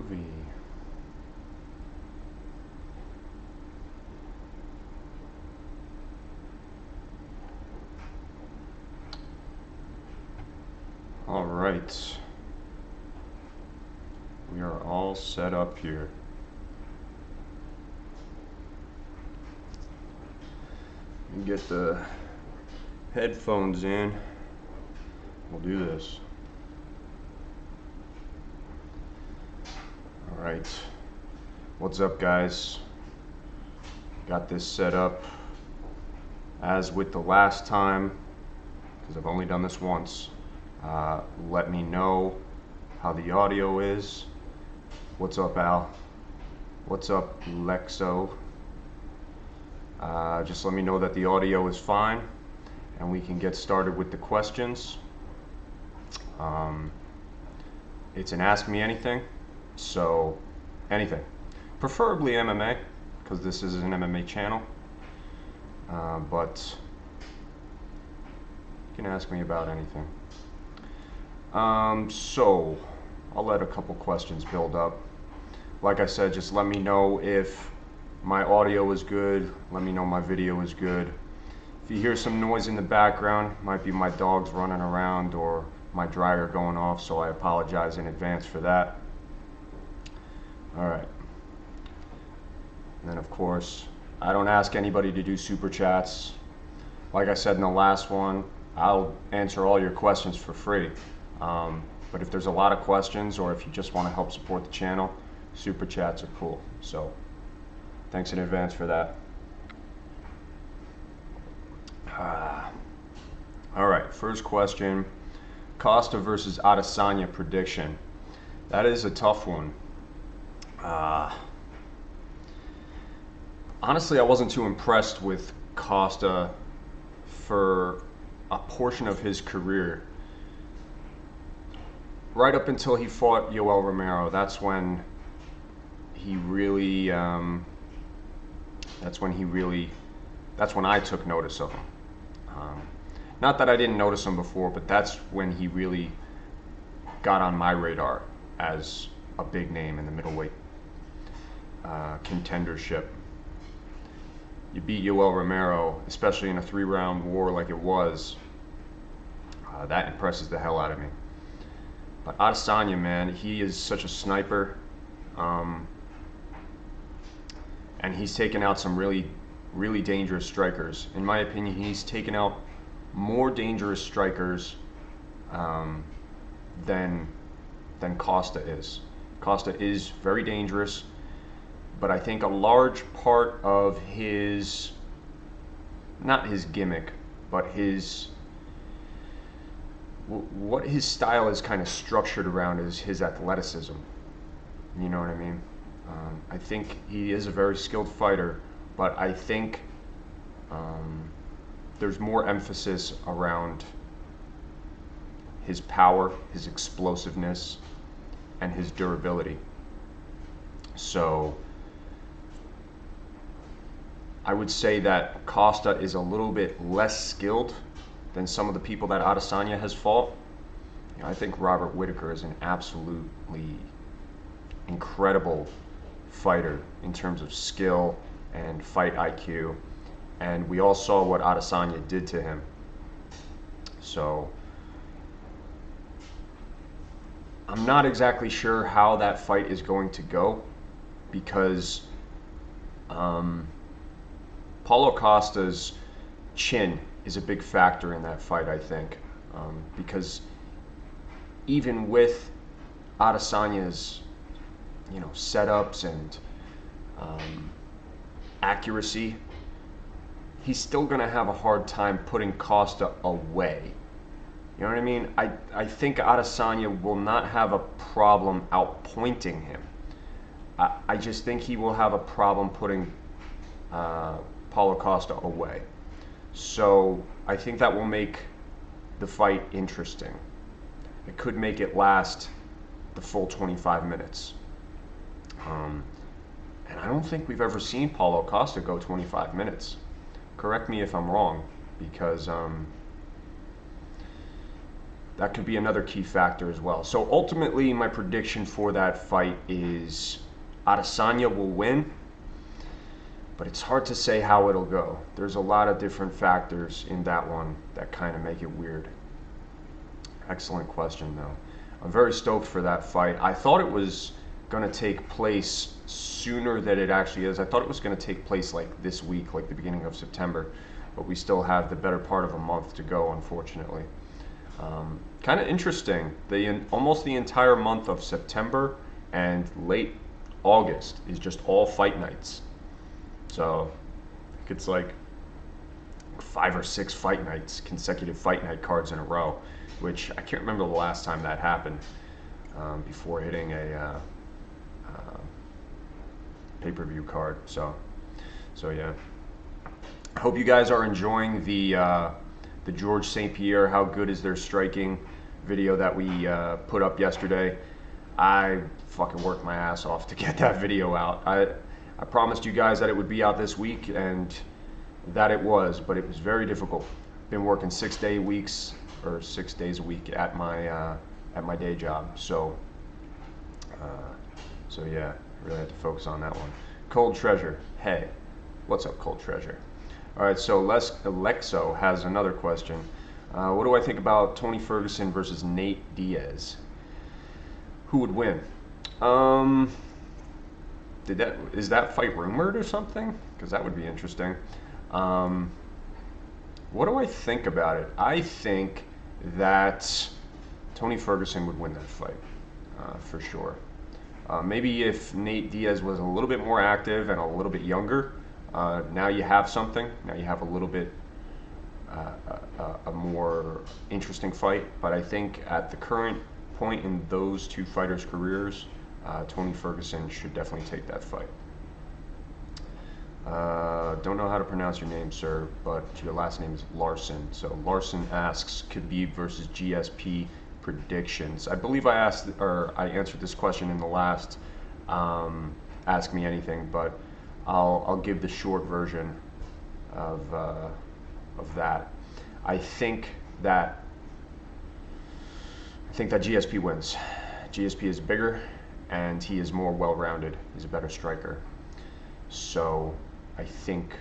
movie. All right. We are all set up here. Get the headphones in. We'll do this. All right. What's up, guys? Got this set up as with the last time, because I've only done this once. Let me know how the audio is. What's up, Al? What's up, Lexo? Just let me know that the audio is fine and we can get started with the questions. It's an Ask Me Anything, so anything. Preferably MMA, because this is an MMA channel. But you can ask me about anything. So I'll let a couple questions build up. Like I said, just let me know if my audio is good. Let me know my video is good. If you hear some noise in the background, might be my dogs running around or my dryer going off, so I apologize in advance for that. All right. And then of course, I don't ask anybody to do super chats. Like I said in the last one, I'll answer all your questions for free. But if there's a lot of questions, or if you just want to help support the channel, super chats are cool. So thanks in advance for that. All right, first question. Costa versus Adesanya prediction. That is a tough one. Honestly, I wasn't too impressed with Costa for a portion of his career. Right up until he fought Yoel Romero, that's when he really, that's when I took notice of him. Not that I didn't notice him before, but that's when he really got on my radar as a big name in the middleweight contendership. You beat Yoel Romero, especially in a 3-round war like it was, that impresses the hell out of me. But Adesanya, man, he is such a sniper, and he's taken out some really, really dangerous strikers. In my opinion, he's taken out more dangerous strikers than Costa is. Costa is very dangerous, but I think a large part of his, not his gimmick, but what his style is kind of structured around is his athleticism. You know what I mean? I think he is a very skilled fighter, but I think there's more emphasis around his power, his explosiveness, and his durability. So I would say that Costa is a little bit less skilled than some of the people that Adesanya has fought. You know, I think Robert Whittaker is an absolutely incredible fighter in terms of skill and fight IQ, and we all saw what Adesanya did to him. So I'm not exactly sure how that fight is going to go, because Paulo Costa's chin is a big factor in that fight, I think, because even with Adesanya's, you know, setups and accuracy, he's still going to have a hard time putting Costa away. You know what I mean? I think Adesanya will not have a problem outpointing him. I just think he will have a problem putting Paulo Costa away. So I think that will make the fight interesting. It could make it last the full 25 minutes. And I don't think we've ever seen Paulo Costa go 25 minutes. Correct me if I'm wrong, because That could be another key factor as well. So ultimately, my prediction for that fight is Adesanya will win, but it's hard to say how it'll go. There's a lot of different factors in that one that kind of make it weird. Excellent question, though. I'm very stoked for that fight. I thought it was going to take place sooner than it actually is. I thought it was going to take place like this week, like the beginning of September, but we still have the better part of a month to go, unfortunately. Kind of interesting. Almost the entire month of September and late August is just all fight nights. So it's like 5 or 6 fight nights, consecutive fight night cards in a row, which I can't remember the last time that happened before hitting a pay-per-view card. So yeah. I hope you guys are enjoying the George St. Pierre, how good is their striking video that we put up yesterday. I fucking worked my ass off to get that video out. I promised you guys that it would be out this week, and that it was, but it was very difficult. Been working 6 days a week at my day job. So yeah, really had to focus on that one. Cold Treasure, hey, what's up, Cold Treasure? All right, so Alexo has another question. What do I think about Tony Ferguson versus Nate Diaz? Who would win? Is that fight rumored or something? Because that would be interesting. What do I think about it? I think that Tony Ferguson would win that fight, for sure. Maybe if Nate Diaz was a little bit more active and a little bit younger, now you have something. Now you have a little bit a more interesting fight. But I think at the current point in those two fighters' careers, Tony Ferguson should definitely take that fight. Don't know how to pronounce your name, sir, but your last name is Larson. So Larson asks Khabib versus GSP predictions. I believe I answered this question in the last Ask Me Anything, but I'll give the short version of that. I think that GSP wins. GSP is bigger and he is more well-rounded. He's a better striker. So I think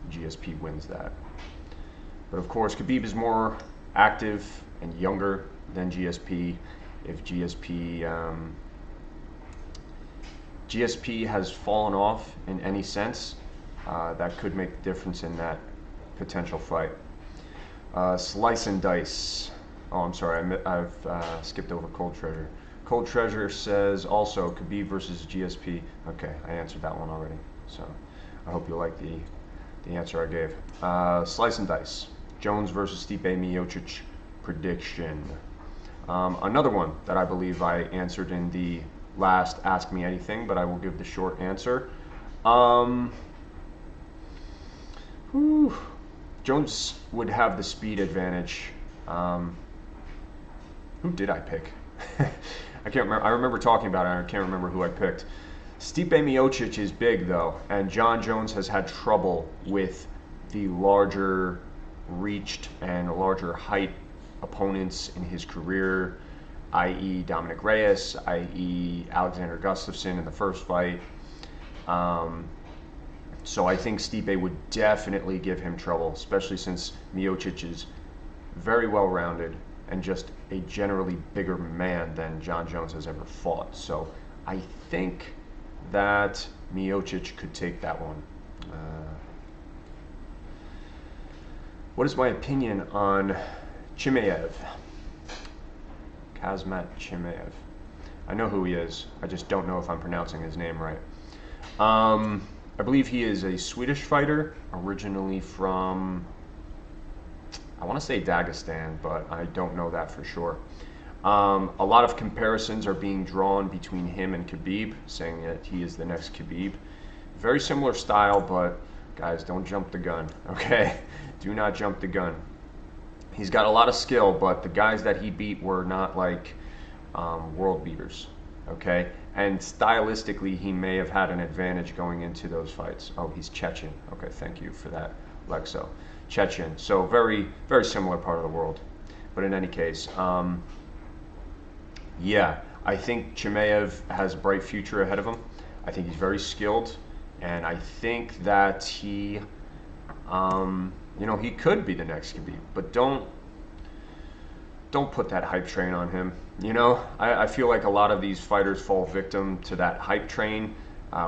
GSP wins that. But of course, Khabib is more active and younger than GSP. If GSP has fallen off in any sense, that could make a difference in that potential fight. Slice and Dice. Oh, I'm sorry, I've skipped over Cold Treasure. Cold Treasure says also Khabib versus GSP. Okay, I answered that one already. So I hope you like the answer I gave. Slice and Dice. Jones versus Stipe Miocic prediction. Another one that I believe I answered in the last Ask Me Anything, but I will give the short answer. Jones would have the speed advantage. Who did I pick? I can't remember. I remember talking about it. I can't remember who I picked. Stipe Miocic is big though, and Jon Jones has had trouble with the larger reached and larger height opponents in his career, i.e. Dominic Reyes, i.e. Alexander Gustafsson in the first fight. So I think Stipe would definitely give him trouble, especially since Miocic is very well-rounded and just a generally bigger man than Jon Jones has ever fought. So I think that Miocic could take that one. What is my opinion on Chimaev? Khamzat Chimaev. I know who he is. I just don't know if I'm pronouncing his name right. I believe he is a Swedish fighter, originally from, I want to say Dagestan, but I don't know that for sure. A lot of comparisons are being drawn between him and Khabib, saying that he is the next Khabib. Very similar style, but guys, don't jump the gun, okay? Do not jump the gun. He's got a lot of skill, but the guys that he beat were not like world beaters, okay? And stylistically, he may have had an advantage going into those fights. Oh, he's Chechen. Okay, thank you for that, Lexo. Chechen. So very, very similar part of the world. But in any case, yeah, I think Chimaev has a bright future ahead of him. I think he's very skilled, and I think that he could be the next Khabib. But don't put that hype train on him. I feel like a lot of these fighters fall victim to that hype train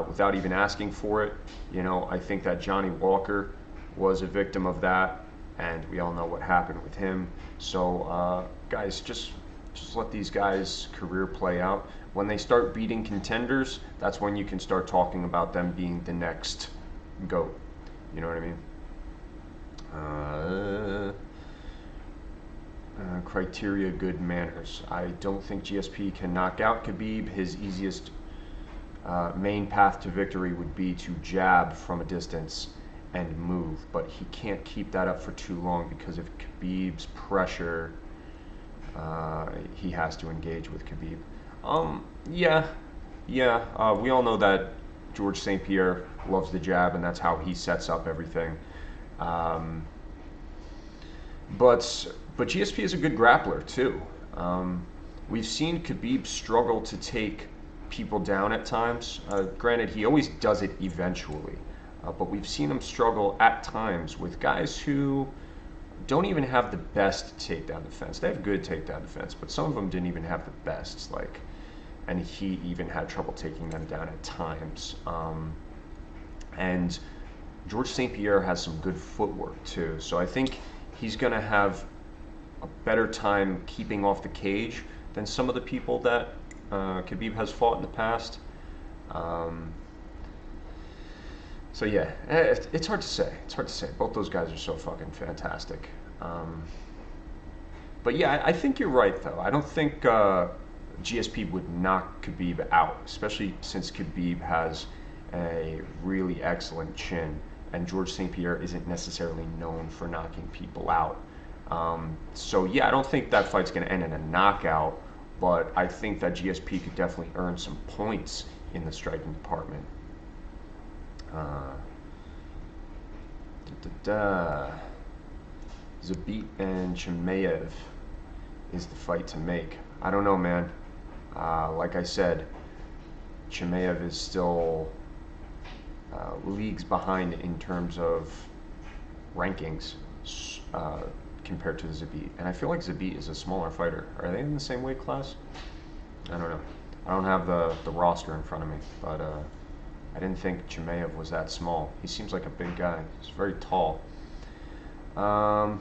without even asking for it. I think that Johnny Walker was a victim of that, and we all know what happened with him. So, guys, just let these guys' career play out. When they start beating contenders, that's when you can start talking about them being the next GOAT. You know what I mean? Criteria, good manners. I don't think GSP can knock out Khabib. His easiest main path to victory would be to jab from a distance and move, but he can't keep that up for too long because of Khabib's pressure. He has to engage with Khabib. Yeah. We all know that George St. Pierre loves the jab, and that's how he sets up everything. But GSP is a good grappler too. We've seen Khabib struggle to take people down at times. Granted, he always does it eventually, but we've seen him struggle at times with guys who don't even have the best takedown defense. They have good takedown defense, but some of them didn't even have the best. And he even had trouble taking them down at times. And George St. Pierre has some good footwork too, so I think he's going to have a better time keeping off the cage than some of the people that Khabib has fought in the past. So yeah, it's hard to say. It's hard to say. Both those guys are so fucking fantastic. But yeah, I think you're right though. I don't think GSP would knock Khabib out, especially since Khabib has a really excellent chin, and George St. Pierre isn't necessarily known for knocking people out. So yeah, I don't think that fight's going to end in a knockout, but I think that GSP could definitely earn some points in the striking department. Zabit and Chimaev is the fight to make. I don't know, man. Like I said, Chimaev is still leagues behind in terms of rankings compared to Zabit. And I feel like Zabit is a smaller fighter. Are they in the same weight class? I don't know. I don't have the roster in front of me, but I didn't think Chimaev was that small. He seems like a big guy. He's very tall. I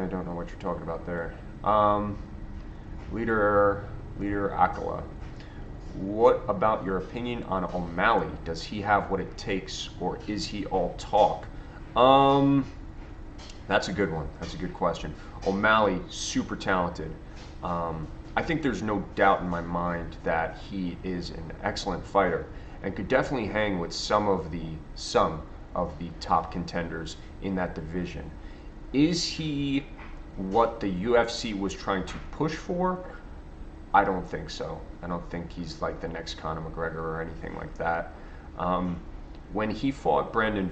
don't know what you're talking about there. Leader Akala. What about your opinion on O'Malley? Does he have what it takes, or is he all talk? That's a good one. That's a good question. O'Malley, super talented. I think there's no doubt in my mind that he is an excellent fighter and could definitely hang with some of the top contenders in that division. Is he what the UFC was trying to push for? I don't think so. I don't think he's like the next Conor McGregor or anything like that. When he fought Marlon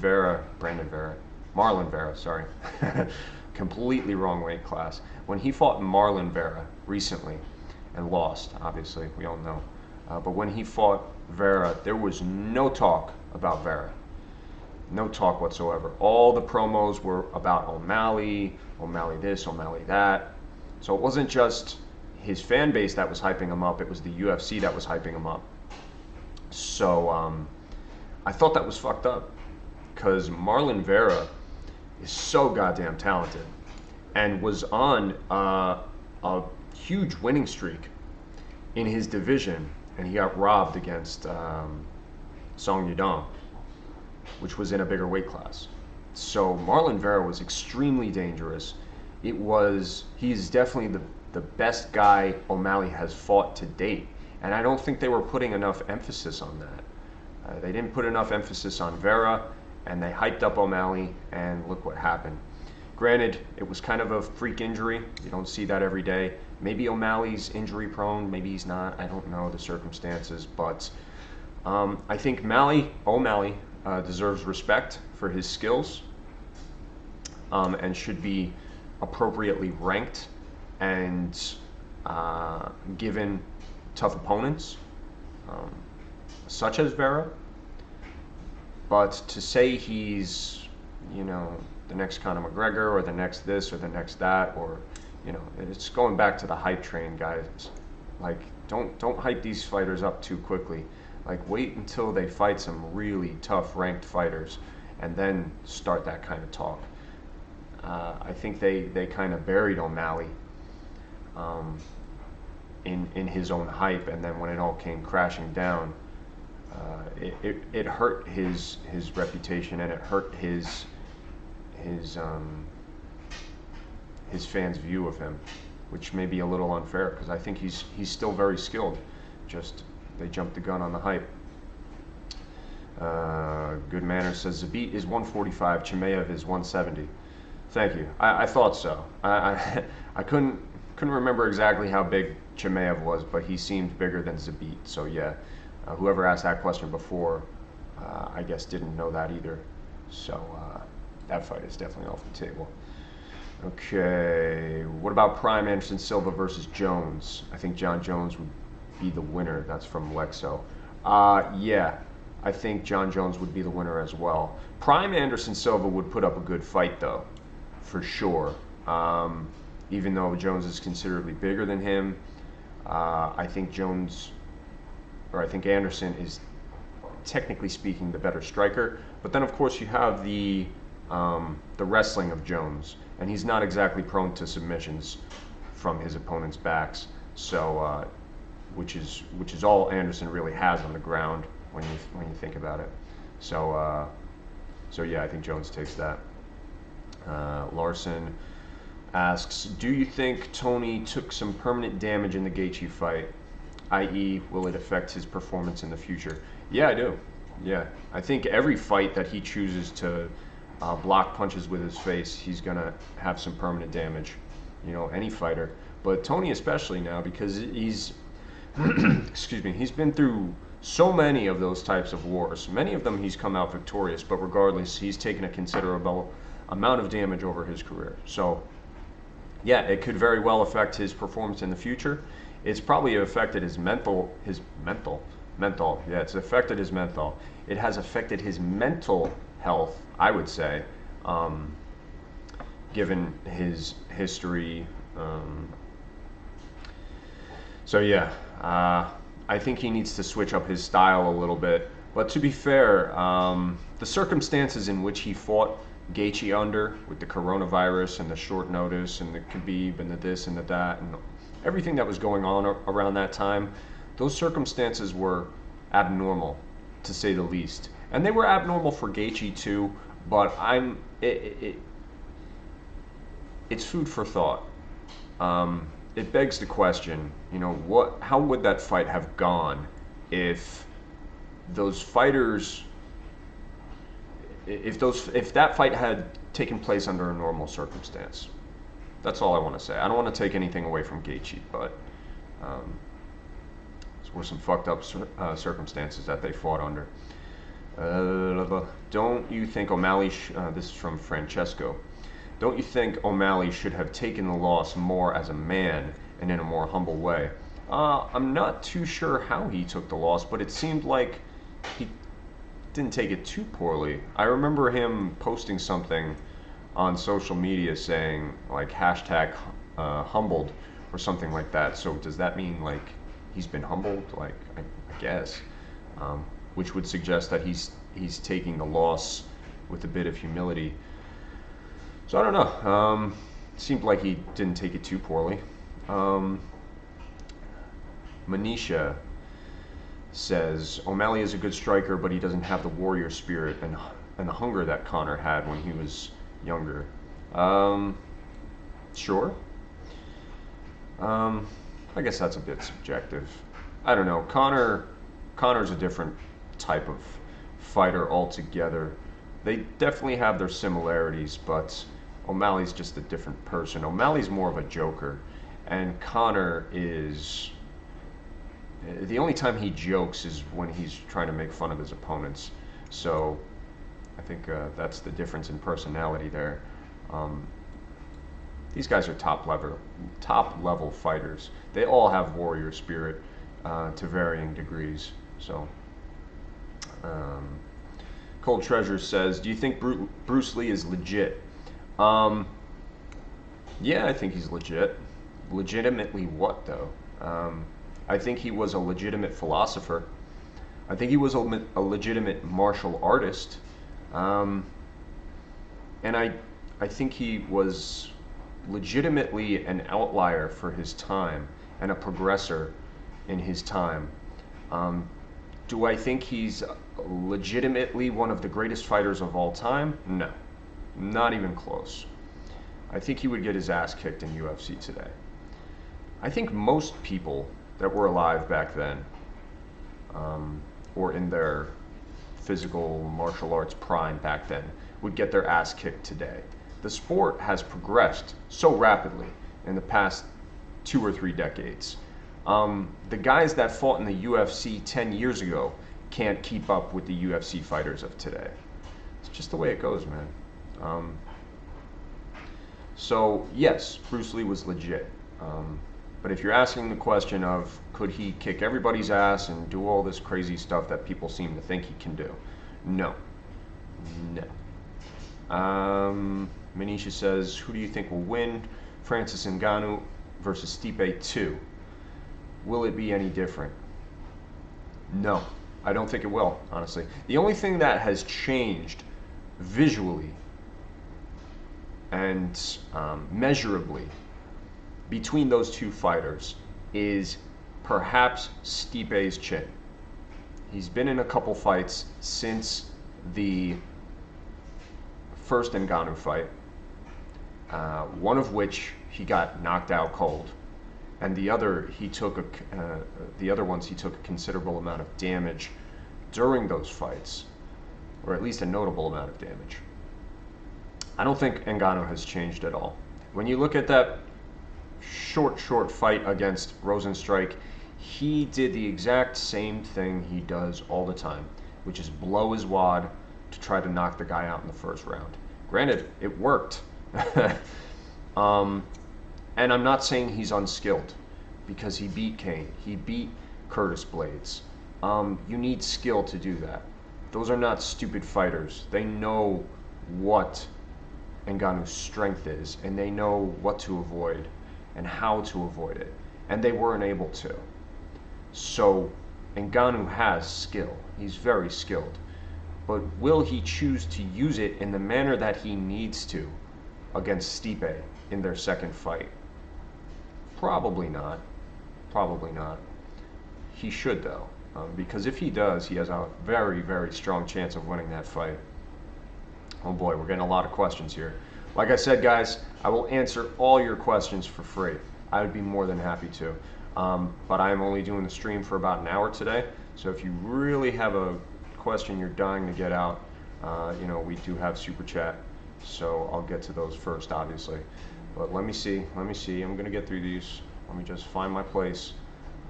Vera, sorry, completely wrong weight class. When he fought Marlon Vera recently and lost, obviously, we all know. But when he fought Vera, there was no talk about Vera. No talk whatsoever. All the promos were about O'Malley, O'Malley this, O'Malley that. So it wasn't just his fan base that was hyping him up, it was the UFC that was hyping him up. So I thought that was fucked up, because Marlon Vera is so goddamn talented and was on a huge winning streak in his division, and he got robbed against Song Yadong, which was in a bigger weight class. So Marlon Vera was extremely dangerous. He's definitely the best guy O'Malley has fought to date, and I don't think they were putting enough emphasis on that. They didn't put enough emphasis on Vera, and they hyped up O'Malley, and look what happened. Granted, it was kind of a freak injury. You don't see that every day. Maybe O'Malley's injury prone, maybe he's not. I don't know the circumstances, but I think O'Malley deserves respect for his skills. and should be appropriately ranked and given tough opponents, um, such as Vera. But to say he's, the next Conor McGregor or the next this or the next that, or, it's going back to the hype train, guys. Like, don't hype these fighters up too quickly. Like, wait until they fight some really tough ranked fighters and then start that kind of talk. I think they kind of buried O'Malley in his own hype, and then when it all came crashing down, it hurt his reputation, and it hurt his fans' view of him, which may be a little unfair because I think he's still very skilled. Just they jumped the gun on the hype. Good Manners says Zabit is 145, Chimaev is 170. Thank you. I thought so. I couldn't remember exactly how big Chimaev was, but he seemed bigger than Zabit. So yeah, whoever asked that question before, I guess didn't know that either. So that fight is definitely off the table. Okay, what about Prime Anderson Silva versus Jones? I think John Jones would be the winner. That's from Lexo. Yeah, I think John Jones would be the winner as well. Prime Anderson Silva would put up a good fight, though, for sure. Even though Jones is considerably bigger than him, I think Anderson is, technically speaking, the better striker. But then, of course, you have the wrestling of Jones, and he's not exactly prone to submissions from his opponent's backs. So, which is all Anderson really has on the ground when you think about it. So yeah, I think Jones takes that. Larson asks, do you think Tony took some permanent damage in the Gaethje fight, i.e. will it affect his performance in the future? Yeah, I do. Yeah, I think every fight that he chooses to block punches with his face, he's gonna have some permanent damage. Any fighter, but Tony especially now, because he's excuse me, he's been through so many of those types of wars. Many of them he's come out victorious, but regardless, he's taken a considerable amount of damage over his career. So yeah, it could very well affect his performance in the future. It's probably affected his mental. Yeah, it's affected his mental. It has affected his mental health, I would say, given his history. So yeah, I think he needs to switch up his style a little bit. But to be fair, the circumstances in which he fought Gaethje under, with the coronavirus and the short notice and the Khabib and the this and the that and everything that was going on around that time, those circumstances were abnormal, to say the least. And they were abnormal for Gaethje too, but it's food for thought. It begs the question, how would that fight have gone if those fighters, if that fight had taken place under a normal circumstance? That's all I want to say. I don't want to take anything away from Gaethje, but those were some fucked up circumstances that they fought under. Don't you think O'Malley, this is from Francesco, don't you think O'Malley should have taken the loss more as a man and in a more humble way? I'm not too sure how he took the loss, but it seemed like he didn't take it too poorly. I remember him posting something on social media saying, like, hashtag humbled or something like that. So does that mean, like, he's been humbled? Like, I guess. Which would suggest that he's taking the loss with a bit of humility. So I don't know. Seemed like he didn't take it too poorly. Manisha says O'Malley is a good striker, but he doesn't have the warrior spirit and the hunger that Conor had when he was younger. Sure. I guess that's a bit subjective. I don't know. Conor's a different type of fighter altogether. They definitely have their similarities, but O'Malley's just a different person. O'Malley's more of a joker, and Conor is... The only time he jokes is when he's trying to make fun of his opponents. So I think that's the difference in personality there. Um, these guys are top level fighters. They all have warrior spirit to varying degrees. So, um, Cold Treasure says, "Do you think Bruce Lee is legit?" Um, yeah, I think he's legit. Legitimately, what though? I think he was a legitimate philosopher. I think he was a legitimate martial artist, um, and I think he was legitimately an outlier for his time and a progressor in his time. Um, do I think he's legitimately one of the greatest fighters of all time? No, not even close. I think he would get his ass kicked in UFC today. I think most people that were alive back then, or in their physical martial arts prime back then, would get their ass kicked today. The sport has progressed so rapidly in the past 2 or 3 decades. The guys that fought in the UFC 10 years ago can't keep up with the UFC fighters of today. It's just the way it goes, man. So yes, Bruce Lee was legit. But if you're asking the question of could he kick everybody's ass and do all this crazy stuff that people seem to think he can do, no. Manisha says, who do you think will win? Francis Ngannou versus Stipe 2. Will it be any different? No, I don't think it will, honestly. The only thing that has changed visually and measurably between those two fighters is perhaps Stipe's chin. He's been in a couple fights since the first Ngannou fight, one of which he got knocked out cold, and the other the other ones he took a considerable amount of damage during those fights, or at least a notable amount of damage. I don't think Ngannou has changed at all. When you look at that short fight against Rozenstruik, he did the exact same thing he does all the time, which is blow his wad to try to knock the guy out in the first round. Granted, it worked. And I'm not saying he's unskilled, because he beat Kane. He beat Curtis Blades. You need skill to do that. Those are not stupid fighters. They know what Ngannou's strength is, and they know what to avoid and how to avoid it. And they weren't able to. So Ngannou has skill. He's very skilled. But will he choose to use it in the manner that he needs to against Stipe in their second fight? Probably not. Probably not. He should, though. Because if he does, he has a very, very strong chance of winning that fight. Oh boy, we're getting a lot of questions here. Like I said, guys, I will answer all your questions for free. I would be more than happy to. But I'm only doing the stream for about an hour today. So if you really have a question you're dying to get out, we do have Super Chat. So I'll get to those first, obviously. But let me see. I'm going to get through these. Let me just find my place.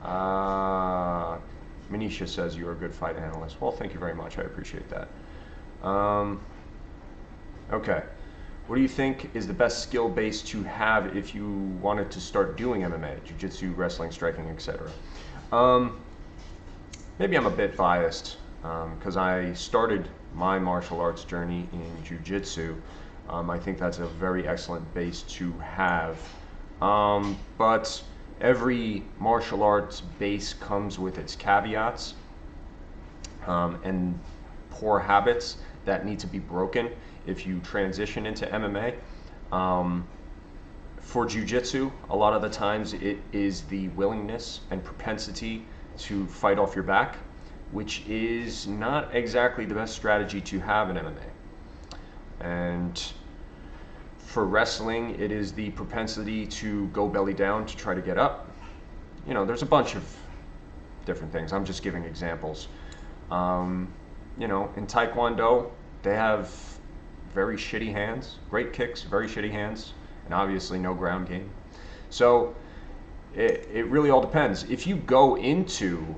Manisha says you're a good fight analyst. Well, thank you very much. I appreciate that. Okay. What do you think is the best skill base to have if you wanted to start doing MMA, jiu-jitsu, wrestling, striking, etc.? Maybe I'm a bit biased because I started my martial arts journey in jiu-jitsu. I think that's a very excellent base to have. But every martial arts base comes with its caveats and poor habits that need to be broken if you transition into MMA. For jiu-jitsu, a lot of the times it is the willingness and propensity to fight off your back, which is not exactly the best strategy to have in MMA. And for wrestling, it is the propensity to go belly down to try to get up. There's a bunch of different things. I'm just giving examples. In Taekwondo, they have very shitty hands, great kicks, very shitty hands, and obviously no ground game. So it really all depends. If you go into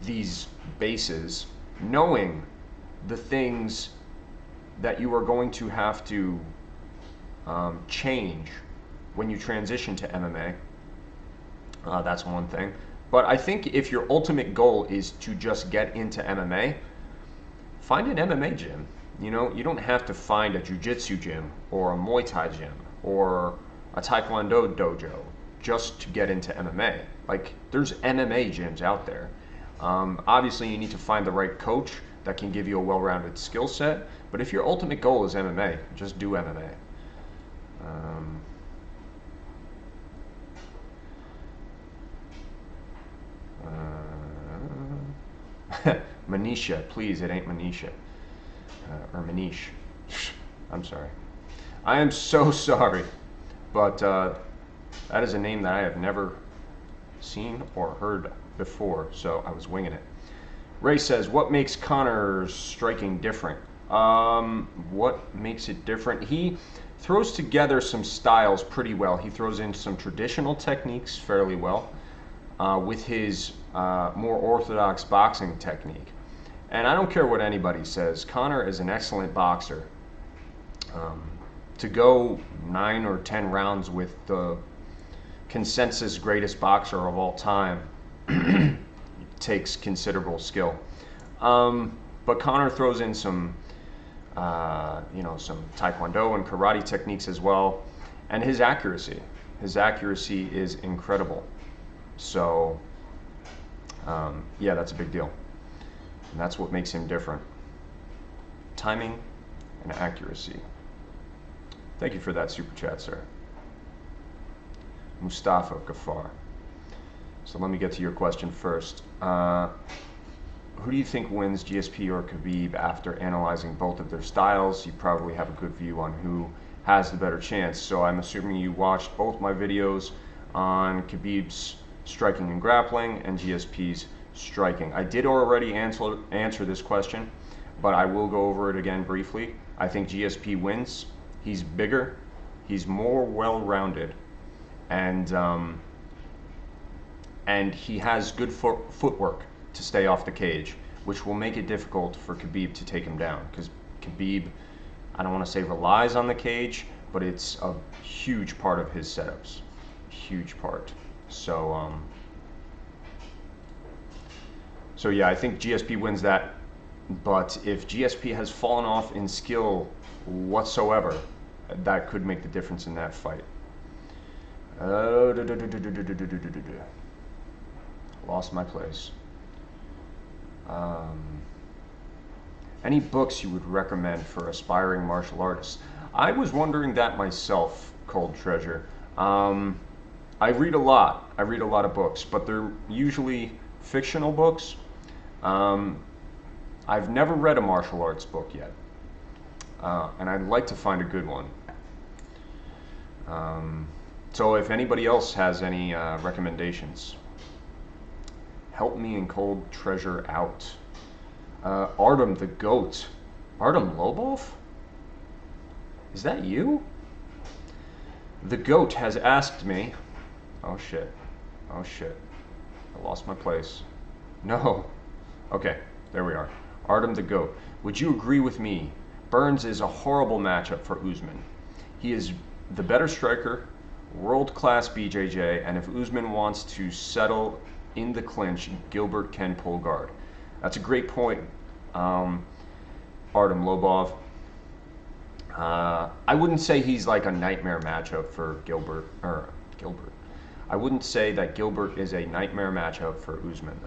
these bases knowing the things that you are going to have to change when you transition to MMA. That's one thing. But I think if your ultimate goal is to just get into MMA, find an MMA gym. You know, you don't have to find a jiu-jitsu gym or a Muay Thai gym or a Taekwondo dojo just to get into MMA. Like, there's MMA gyms out there. Obviously, you need to find the right coach that can give you a well-rounded skill set. But if your ultimate goal is MMA, just do MMA. Manisha, please, it ain't Manisha. Or Manish. I'm sorry. I am so sorry. But that is a name that I have never seen or heard before, so I was winging it. Ray says, what makes Conor's striking different? What makes it different? He throws together some styles pretty well. He throws in some traditional techniques fairly well with his more orthodox boxing technique. And I don't care what anybody says, Conor is an excellent boxer. To go 9 or 10 rounds with the consensus greatest boxer of all time takes considerable skill. But Conor throws in some, some Taekwondo and karate techniques as well, and his accuracy is incredible. So, yeah, that's a big deal, and that's what makes him different. Timing and accuracy. Thank you for that super chat, sir. Mustafa Gafar. So let me get to your question first. Who do you think wins, GSP or Khabib? After analyzing both of their styles, you probably have a good view on who has the better chance. So I'm assuming you watched both my videos on Khabib's striking and grappling and GSP's striking. I did already answer this question, but I will go over it again briefly. I think GSP wins. He's bigger, he's more well-rounded, and he has good footwork to stay off the cage, which will make it difficult for Khabib to take him down, because Khabib, I don't want to say relies on the cage, but it's a huge part of his setups, huge part. So yeah, I think GSP wins that, but if GSP has fallen off in skill whatsoever, that could make the difference in that fight. Lost my place. Any books you would recommend for aspiring martial artists? I was wondering that myself, Cold Treasure. I read a lot. I read a lot of books, but they're usually fictional books. I've never read a martial arts book yet, and I'd like to find a good one. So if anybody else has any recommendations, help me and Cold Treasure out. Artem the Goat. Artem Lobov? Is that you? The Goat has asked me... Oh shit. Oh shit. I lost my place. No. Okay, there we are. Artem the Goat. Would you agree with me? Burns is a horrible matchup for Usman. He is the better striker, world-class BJJ, and if Usman wants to settle in the clinch, Gilbert can pull guard. That's a great point, Artem Lobov. I wouldn't say he's like a nightmare matchup for Gilbert. I wouldn't say that Gilbert is a nightmare matchup for Usman,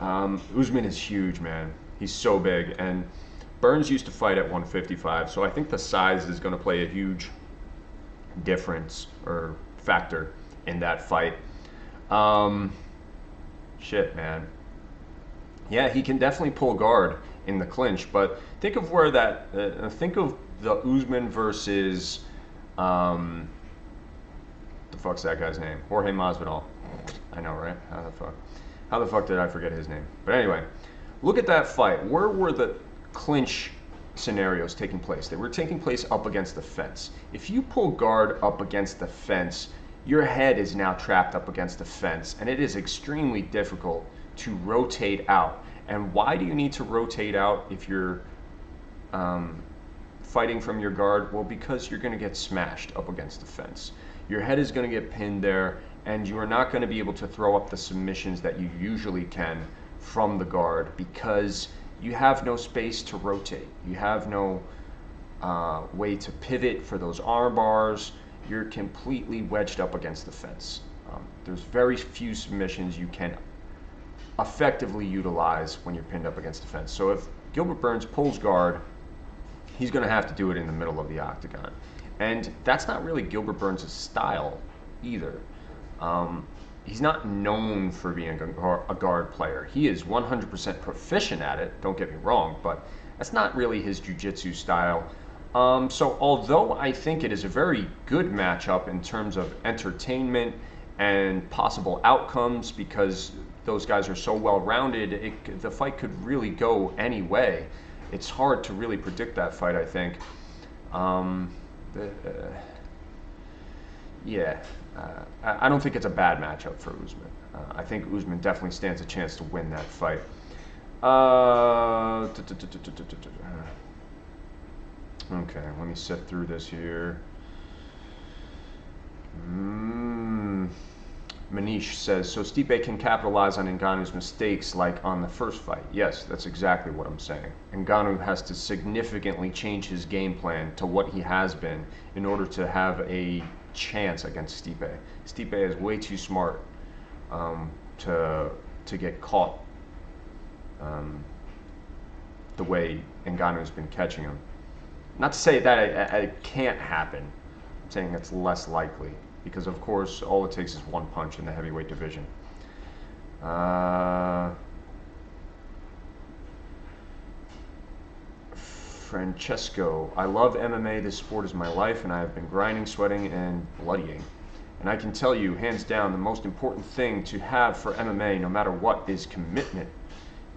though. Usman is huge, man. He's so big, and Burns used to fight at 155, so I think the size is going to play a huge difference or factor in that fight. Shit, man. Yeah, he can definitely pull guard in the clinch, but think of where that, think of the Usman versus, the fuck's that guy's name? Jorge Masvidal. I know, right? How the fuck did I forget his name? But anyway, look at that fight. Where were the clinch scenarios taking place? They were taking place up against the fence. If you pull guard up against the fence, your head is now trapped up against the fence, and it is extremely difficult to rotate out. And why do you need to rotate out if you're fighting from your guard? Well, because you're going to get smashed up against the fence. Your head is going to get pinned there, and you are not going to be able to throw up the submissions that you usually can from the guard because you have no space to rotate. You have no way to pivot for those arm bars. You're completely wedged up against the fence. There's very few submissions you can effectively utilize when you're pinned up against the fence. So if Gilbert Burns pulls guard, he's going to have to do it in the middle of the octagon. And that's not really Gilbert Burns' style either. He's not known for being a guard player. He is 100% proficient at it, don't get me wrong, but that's not really his jiu-jitsu style. So although I think it is a very good matchup in terms of entertainment and possible outcomes because those guys are so well-rounded, the fight could really go any way. It's hard to really predict that fight, I think. I don't think it's a bad matchup for Usman. I think Usman definitely stands a chance to win that fight. Okay, let me sift through this here. Manish says, so Stipe can capitalize on Ngannou's mistakes like on the first fight. Yes, that's exactly what I'm saying. Ngannou has to significantly change his game plan to what he has been in order to have a chance against Stipe. Stipe is way too smart to get caught the way Ngannou's been catching him. Not to say that it can't happen. I'm saying it's less likely. Because, of course, all it takes is one punch in the heavyweight division. Francesco, I love MMA. This sport is my life, and I have been grinding, sweating, and bloodying. And I can tell you, hands down, the most important thing to have for MMA, no matter what, is commitment.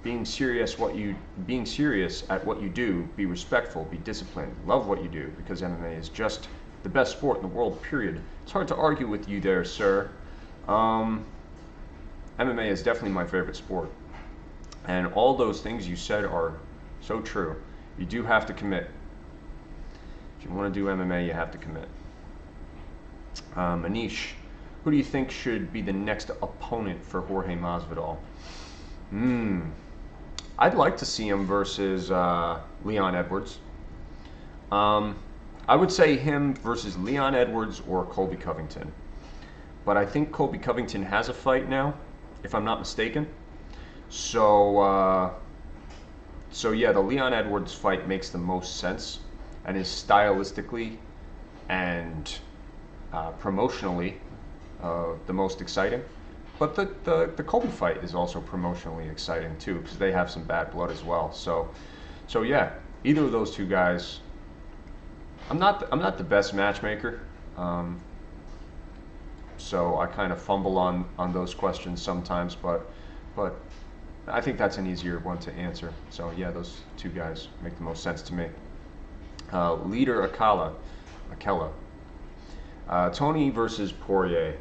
Being serious at what you do, be respectful, be disciplined, love what you do, because MMA is just the best sport in the world, period. It's hard to argue with you there, sir. MMA is definitely my favorite sport. And all those things you said are so true. You do have to commit. If you want to do MMA, you have to commit. Manish, who do you think should be the next opponent for Jorge Masvidal? I'd like to see him versus Leon Edwards. I would say him versus Leon Edwards or Colby Covington. But I think Colby Covington has a fight now, if I'm not mistaken. So yeah, the Leon Edwards fight makes the most sense and is stylistically and promotionally the most exciting. But the Colby fight is also promotionally exciting too because they have some bad blood as well. So yeah, either of those two guys. I'm not the best matchmaker, so I kind of fumble on those questions sometimes, but I think that's an easier one to answer. So yeah, those two guys make the most sense to me. Leader Akela, Tony versus Poirier,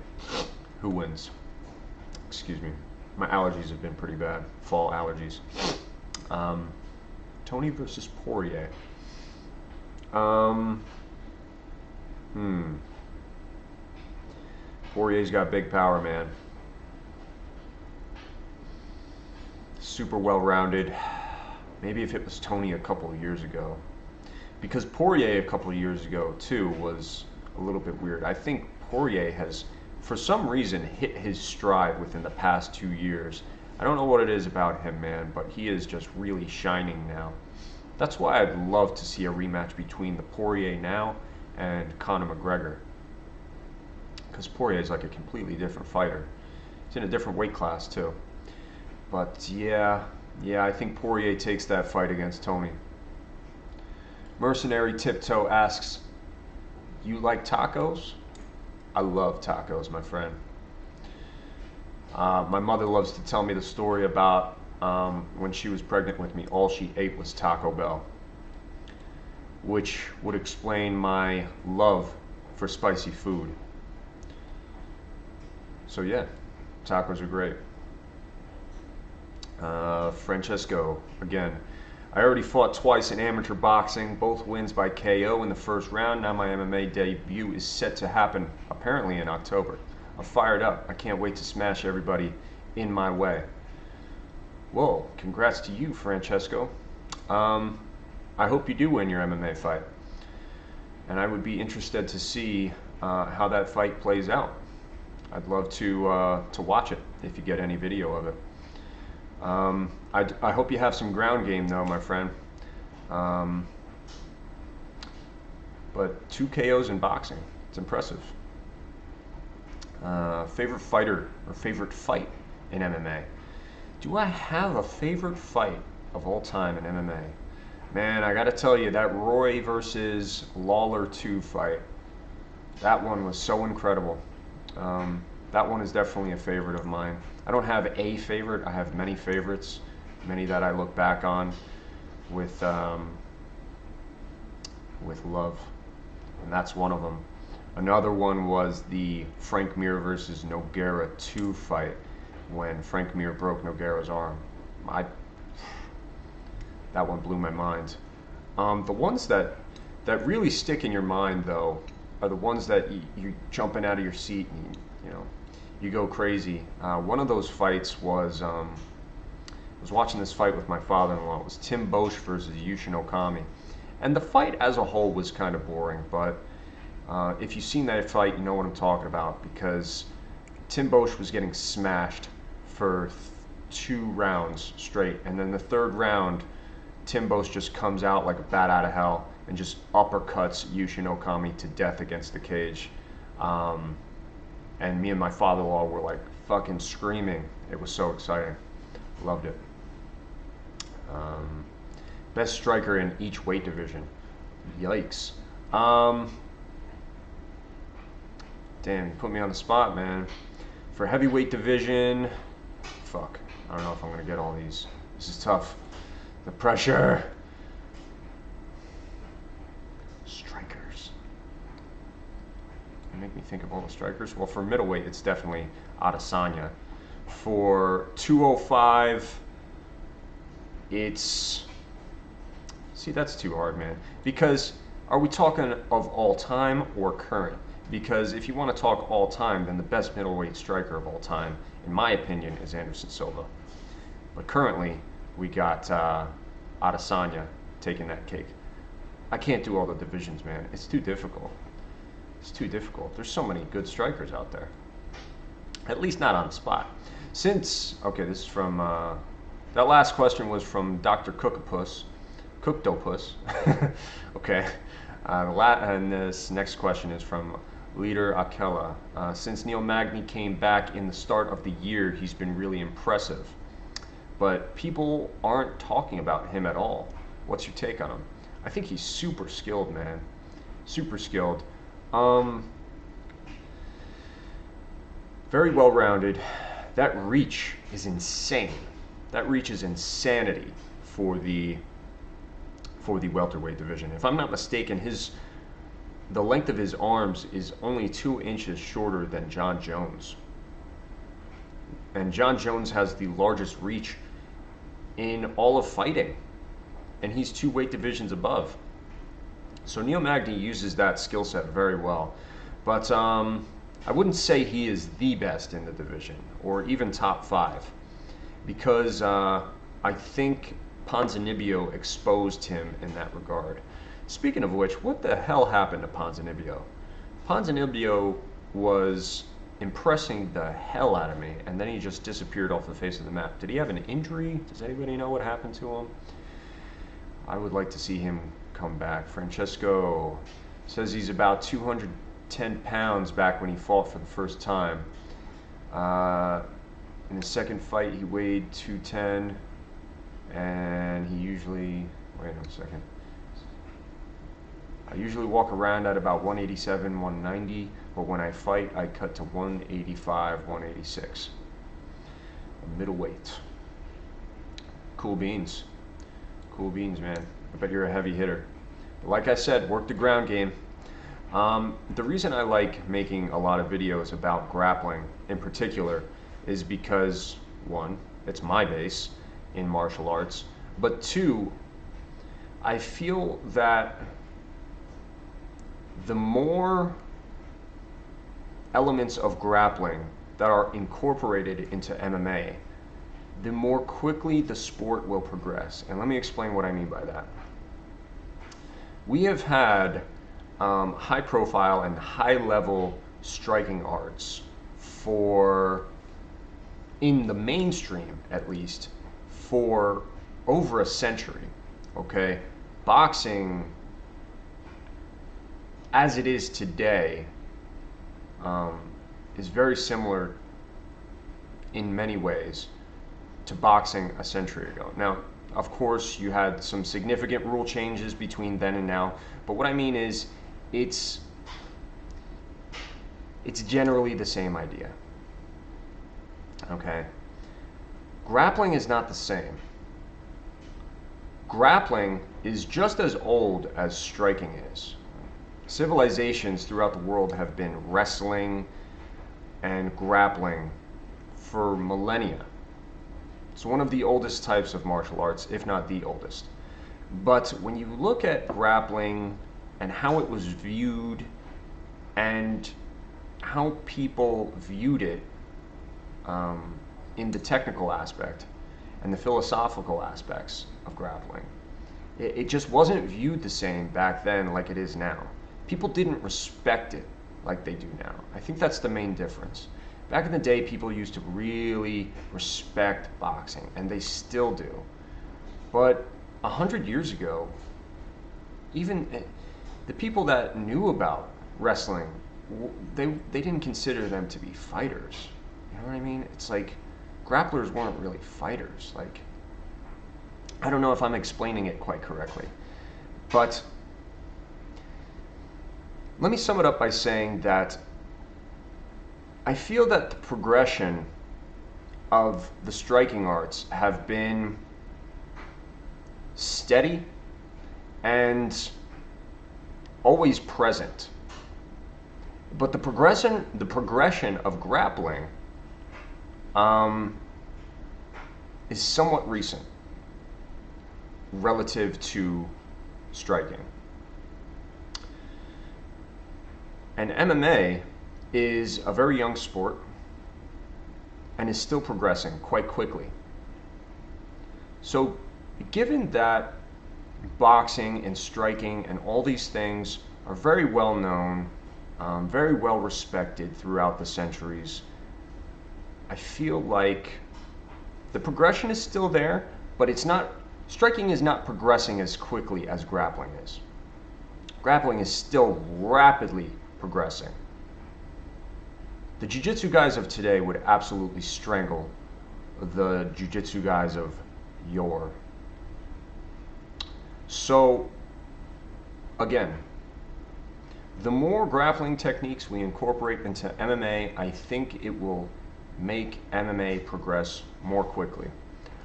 who wins? Excuse me, my allergies have been pretty bad, fall allergies. Tony versus Poirier. Poirier's got big power, man. Super well-rounded. Maybe if it was Tony a couple of years ago. Because Poirier a couple of years ago, too, was a little bit weird. I think Poirier has, for some reason, hit his stride within the past 2 years. I don't know what it is about him, man, but he is just really shining now. That's why I'd love to see a rematch between the Poirier now and Conor McGregor. Because Poirier is like a completely different fighter. He's in a different weight class too. But yeah, I think Poirier takes that fight against Tony. Mercenary Tiptoe asks, you like tacos? I love tacos, my friend. My mother loves to tell me the story about when she was pregnant with me, all she ate was Taco Bell, which would explain my love for spicy food. So yeah, tacos are great. Francesco, again, I already fought twice in amateur boxing, both wins by KO in the first round. Now my MMA debut is set to happen apparently in October. I'm fired up. I can't wait to smash everybody in my way. Whoa, congrats to you, Francesco. I hope you do win your MMA fight. And I would be interested to see how that fight plays out. I'd love to watch it if you get any video of it. I hope you have some ground game though, my friend. But 2 KOs in boxing, it's impressive. Favorite fighter or favorite fight in MMA? Do I have a favorite fight of all time in MMA? Man, I gotta tell you, that Roy versus Lawler 2 fight, that one was so incredible. That one is definitely a favorite of mine. I don't have a favorite, I have many favorites, many that I look back on with love, and that's one of them. Another one was the Frank Mir versus Nogueira 2 fight, when Frank Mir broke Nogueira's arm. That one blew my mind. The ones that really stick in your mind though are the ones that you jumping out of your seat and you go crazy. One of those fights was I was watching this fight with my father-in-law. It was Tim Boesch versus Yushin Okami, and the fight as a whole was kind of boring. But if you've seen that fight, you know what I'm talking about, because Tim Boesch was getting smashed for 2 rounds straight, and then the 3rd round, Tim Boesch just comes out like a bat out of hell and just uppercuts Yushin Okami to death against the cage. And me and my father-in-law were like fucking screaming. It was so exciting. Loved it. Best striker in each weight division. Yikes. Damn, you put me on the spot, man. For heavyweight division, fuck. I don't know if I'm gonna get all these. This is tough. The pressure. Strikers. Make me think of all the strikers. Well, for middleweight, it's definitely Adesanya. For 205, it's... See, that's too hard, man. Because are we talking of all time or current? Because if you want to talk all time, then the best middleweight striker of all time, in my opinion, is Anderson Silva. But currently, we got Adesanya taking that cake. I can't do all the divisions, man. It's too difficult. It's too difficult. There's so many good strikers out there. At least not on the spot. Okay, this is from, that last question was from Dr. Cookopus. Cooktopus. Okay. And this next question is from Leader Akela. Since Neil Magny came back in the start of the year, he's been really impressive. But people aren't talking about him at all. What's your take on him? I think he's super skilled, man. Super skilled. Very well-rounded. That reach is insane. That reach is insanity for the welterweight division. If I'm not mistaken, the length of his arms is only 2 inches shorter than John Jones. And John Jones has the largest reach in all of fighting. And he's 2 weight divisions above. So Neil Magny uses that skill set very well. But I wouldn't say he is the best in the division, or even top 5. Because I think Ponzinibbio exposed him in that regard. Speaking of which, what the hell happened to Ponzinibbio? Ponzinibbio was impressing the hell out of me, and then he just disappeared off the face of the map. Did he have an injury? Does anybody know what happened to him? I would like to see him come back. Francesco says he's about 210 pounds back when he fought for the first time. In his second fight, he weighed 210. And he usually, wait a second. I usually walk around at about 187, 190, but when I fight, I cut to 185, 186. Middleweight. Cool beans. Cool beans, man. I bet you're a heavy hitter. But like I said, work the ground game. The reason I like making a lot of videos about grappling in particular is because, 1, it's my base in martial arts, but 2, I feel that the more elements of grappling that are incorporated into MMA, the more quickly the sport will progress. And let me explain what I mean by that. We have had high profile and high level striking arts in the mainstream at least, for over a century, okay? Boxing, as it is today, is very similar in many ways to boxing a century ago. Now, of course, you had some significant rule changes between then and now, but what I mean is it's generally the same idea. Okay? Grappling is not the same. Grappling is just as old as striking is. Civilizations throughout the world have been wrestling and grappling for millennia. It's one of the oldest types of martial arts, if not the oldest. But when you look at grappling and how it was viewed and how people viewed it in the technical aspect and the philosophical aspects of grappling, it just wasn't viewed the same back then like it is now. People didn't respect it like they do now. I think that's the main difference. Back in the day, people used to really respect boxing, and they still do. But 100 years ago, even the people that knew about wrestling, they didn't consider them to be fighters. You know what I mean? It's like grapplers weren't really fighters. Like, I don't know if I'm explaining it quite correctly, but let me sum it up by saying that I feel that the progression of the striking arts have been steady and always present. But the progression of grappling is somewhat recent relative to striking. And MMA is a very young sport and is still progressing quite quickly. So given that boxing and striking and all these things are very well known, very well respected throughout the centuries, I feel like the progression is still there, but striking is not progressing as quickly as grappling is. Grappling is still rapidly progressing. The jiu-jitsu guys of today would absolutely strangle the jiu-jitsu guys of yore. So, again, the more grappling techniques we incorporate into MMA, I think it will make MMA progress more quickly.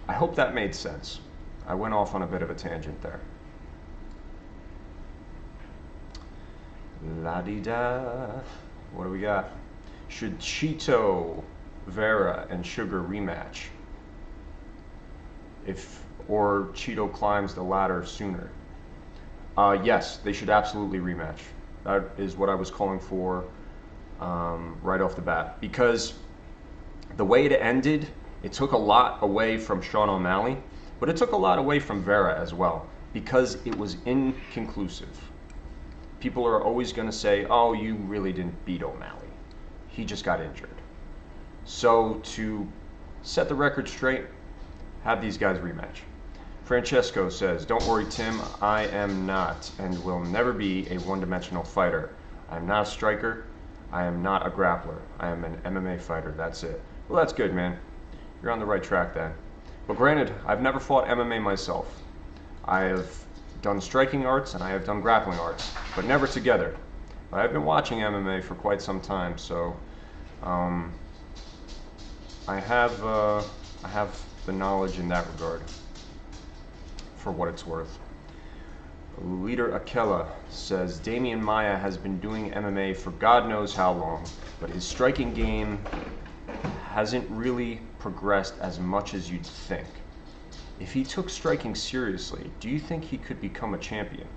I hope that made sense. I went off on a bit of a tangent there. La-di-da. What do we got? Should Chito, Vera, and Sugar rematch? Or Chito climbs the ladder sooner? Yes, they should absolutely rematch. That is what I was calling for right off the bat. Because the way it ended, it took a lot away from Sean O'Malley, but it took a lot away from Vera as well, because it was inconclusive. People are always going to say, oh, you really didn't beat O'Malley. He just got injured. So to set the record straight, have these guys rematch. Francesco says, don't worry, Tim, I am not and will never be a one-dimensional fighter. I am not a striker. I am not a grappler. I am an MMA fighter. That's it. Well, that's good, man. You're on the right track then. But granted, I've never fought MMA myself. I have done striking arts and I have done grappling arts, but never together. But I've been watching MMA for quite some time, so I have the knowledge in that regard, for what it's worth. Leader Akela says, Damian Maia has been doing MMA for God knows how long, but his striking game hasn't really progressed as much as you'd think. if he took striking seriously, do you think he could become a champion?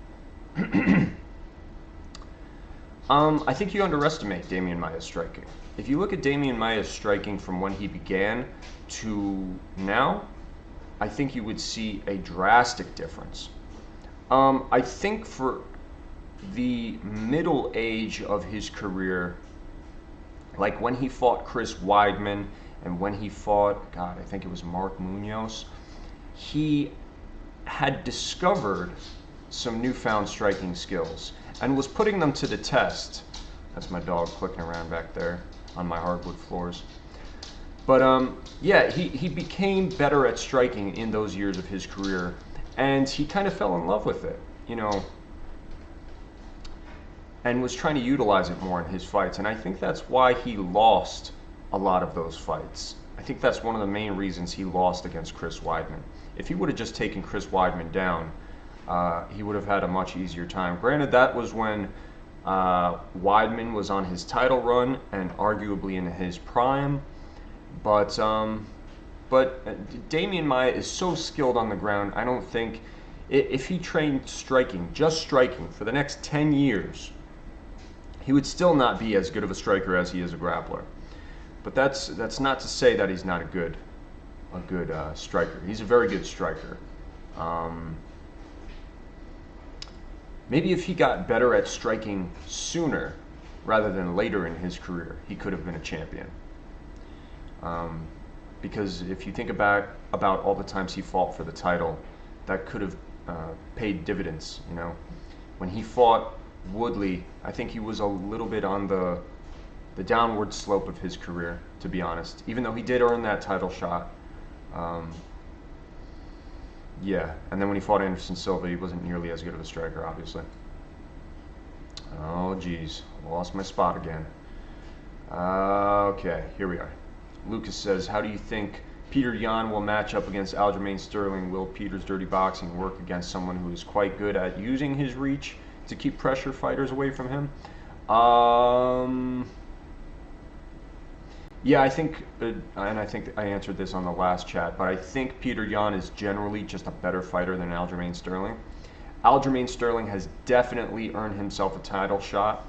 I think you underestimate Demian Maia's striking. If you look at Demian Maia's striking from when he began to now, I think you would see a drastic difference. I think for the middle age of his career, like when he fought Chris Weidman and when he fought, God, I think it was Mark Munoz, he had discovered some newfound striking skills and was putting them to the test. That's my dog clicking around back there on my hardwood floors. But yeah, he became better at striking in those years of his career, and he kind of fell in love with it, you know, and was trying to utilize it more in his fights. And I think that's why he lost a lot of those fights. I think that's one of the main reasons he lost against Chris Weidman. If he would have just taken Chris Weidman down, he would have had a much easier time. Granted, that was when Weidman was on his title run and arguably in his prime. But Demian Maia is so skilled on the ground, I don't think, if he trained striking, just striking, for the next 10 years, he would still not be as good of a striker as he is a grappler. But that's not to say that he's not a good striker. He's a very good striker. Maybe if he got better at striking sooner rather than later in his career, he could have been a champion. Because if you think about all the times he fought for the title, that could have paid dividends. You know, when he fought Woodley, I think he was a little bit on the downward slope of his career, to be honest. Even though he did earn that title shot. Yeah, and then when he fought Anderson Silva, he wasn't nearly as good of a striker, obviously. Oh, geez, lost my spot again. Okay, here we are. Lucas says, how do you think Peter Yan will match up against Aljamain Sterling? Will Peter's dirty boxing work against someone who is quite good at using his reach to keep pressure fighters away from him? Yeah, I think, and I think I answered this on the last chat, but I think Peter Yan is generally just a better fighter than Aljamain Sterling. Aljamain Sterling has definitely earned himself a title shot.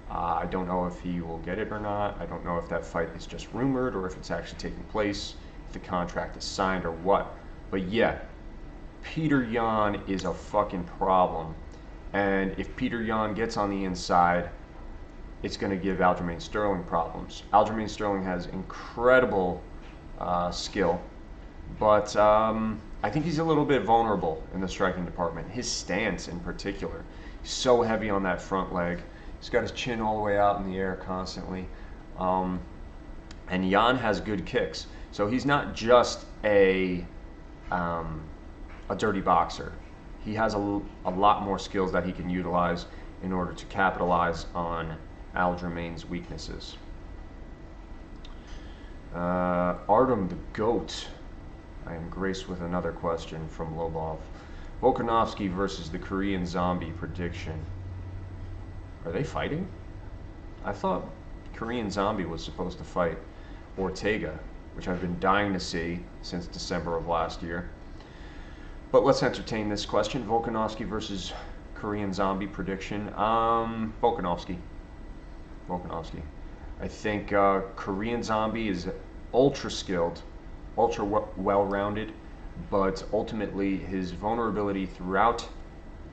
I don't know if he will get it or not. I don't know if that fight is just rumored or if it's actually taking place, if the contract is signed or what. But yeah, Peter Yan is a fucking problem. And if Peter Yan gets on the inside, it's going to give Aljamain Sterling problems. Aljamain Sterling has incredible skill, but I think he's a little bit vulnerable in the striking department. His stance in particular, he's so heavy on that front leg. He's got his chin all the way out in the air constantly. And Yan has good kicks. So he's not just a dirty boxer. He has a lot more skills that he can utilize in order to capitalize on Aljamain's weaknesses. Artem the Goat. I am graced with another question from Lobov. Volkanovski versus the Korean Zombie prediction. Are they fighting? I thought Korean Zombie was supposed to fight Ortega, which I've been dying to see since December of last year. But let's entertain this question. Volkanovski versus Korean Zombie prediction. Volkanovski. I think Korean Zombie is ultra skilled, ultra well-rounded, but ultimately his vulnerability throughout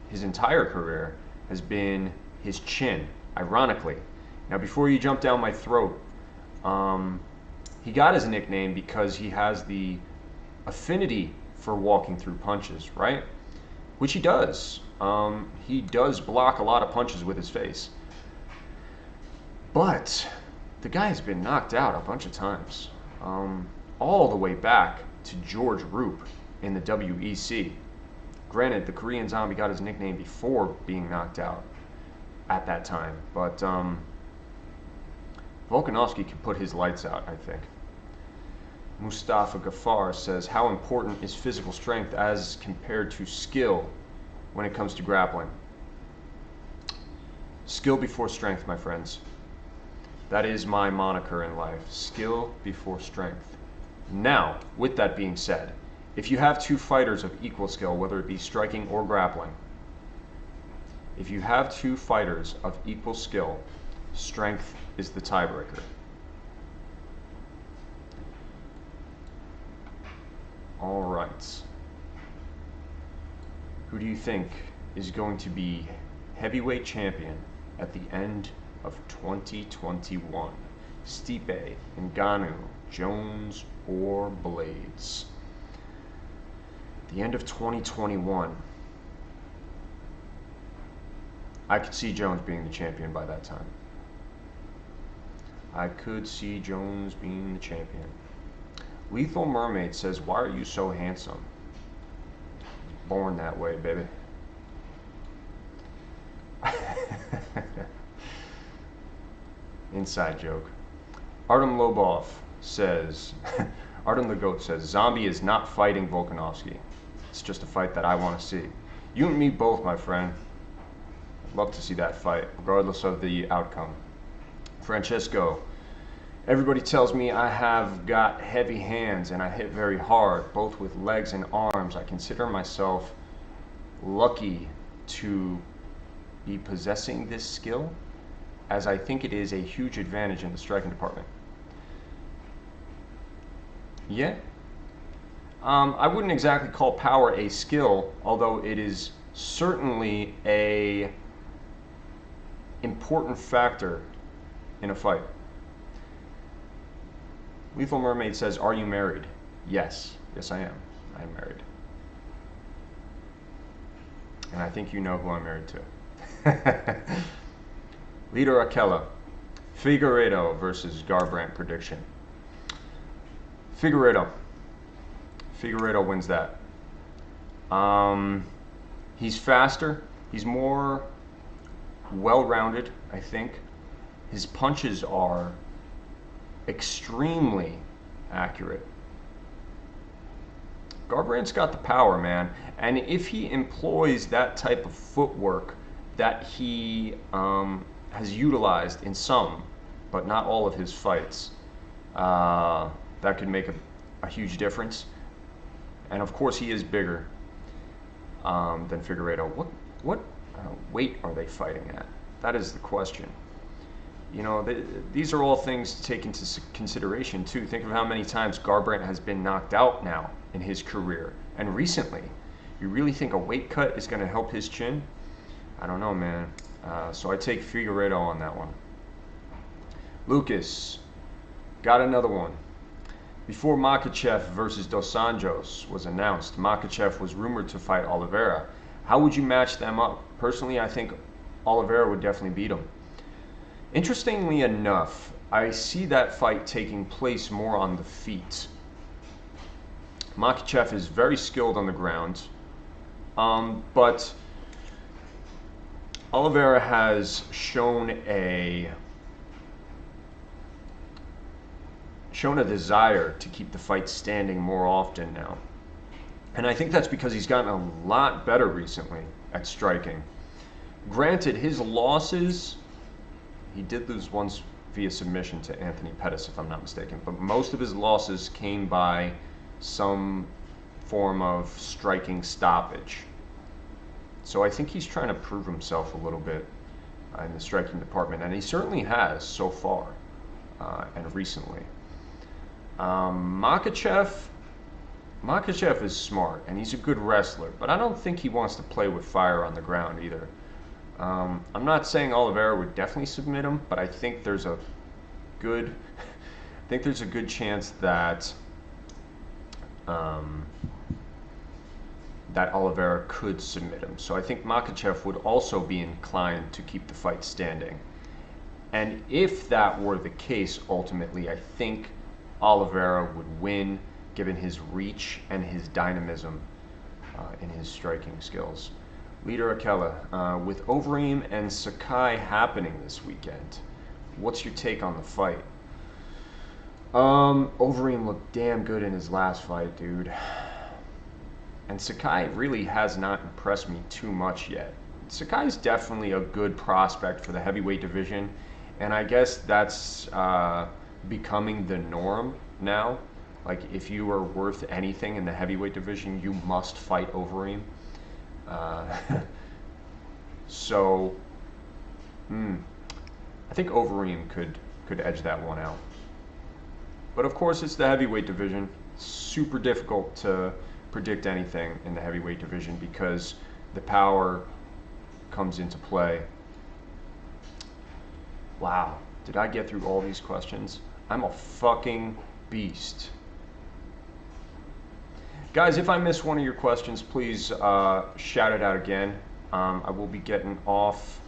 his entire career has been his chin, ironically. Now, before you jump down my throat, he got his nickname because he has the affinity for walking through punches, right? Which he does. He does block a lot of punches with his face. But the guy has been knocked out a bunch of times. All the way back to George Roop in the WEC. Granted, the Korean Zombie got his nickname before being knocked out at that time, but Volkanovski can put his lights out, I think. Mustafa Ghaffar says, how important is physical strength as compared to skill when it comes to grappling? Skill before strength, my friends. That is my moniker in life. Skill before strength. Now, with that being said, if you have two fighters of equal skill, whether it be striking or grappling, if you have two fighters of equal skill, strength is the tiebreaker. All right. Who do you think is going to be heavyweight champion at the end of 2021? Stipe, Ngannou, Jones, or Blades? The end of 2021. I could see Jones being the champion by that time. I could see Jones being the champion. Lethal Mermaid says, why are you so handsome? Born that way, baby. Inside joke. Artem Lobov says, Artem the Goat says, Zombie is not fighting Volkanovski. It's just a fight that I want to see. You and me both, my friend. I'd love to see that fight, regardless of the outcome. Francesco, everybody tells me I have got heavy hands and I hit very hard, both with legs and arms. I consider myself lucky to be possessing this skill, as I think it is a huge advantage in the striking department. Yeah. I wouldn't exactly call power a skill, although it is certainly a important factor in a fight. Lethal Mermaid says, are you married? Yes. Yes, I am. I am married. And I think you know who I'm married to. Leader Akela, Figueiredo versus Garbrandt prediction. Figueiredo wins that. He's faster. He's more well-rounded, I think. His punches are extremely accurate. Garbrandt's got the power, man. And if he employs that type of footwork that he has utilized in some, but not all of his fights, that could make a huge difference. And of course, he is bigger than Figueiredo. What weight are they fighting at? That is the question. You know, these are all things to take into consideration too. Think of how many times Garbrandt has been knocked out now in his career, and recently. You really think a weight cut is going to help his chin? I don't know, man. So I take Figueiredo on that one. Lucas, got another one. Before Makhachev versus Dos Anjos was announced, Makhachev was rumored to fight Oliveira. How would you match them up? Personally, I think Oliveira would definitely beat him. Interestingly enough, I see that fight taking place more on the feet. Makhachev is very skilled on the ground, but Oliveira has shown a desire to keep the fight standing more often now. And I think that's because he's gotten a lot better recently at striking. Granted, his losses, he did lose once via submission to Anthony Pettis, if I'm not mistaken, but most of his losses came by some form of striking stoppage. So I think he's trying to prove himself a little bit in the striking department, and he certainly has so far and recently. Makhachev is smart, and he's a good wrestler, but I don't think he wants to play with fire on the ground either. I'm not saying Oliveira would definitely submit him, but I think there's a good chance that that Oliveira could submit him. So I think Makhachev would also be inclined to keep the fight standing. And if that were the case, ultimately, I think Oliveira would win, given his reach and his dynamism in his striking skills. Leader Akela, with Overeem and Sakai happening this weekend, what's your take on the fight? Overeem looked damn good in his last fight, dude. And Sakai really has not impressed me too much yet. Sakai's definitely a good prospect for the heavyweight division, and I guess that's becoming the norm now. Like, if you are worth anything in the heavyweight division, you must fight Overeem. So, I think Overeem could edge that one out. But of course, it's the heavyweight division. It's super difficult to predict anything in the heavyweight division because the power comes into play. Wow, did I get through all these questions? I'm a fucking beast. Guys, if I miss one of your questions, please shout it out again. I will be getting off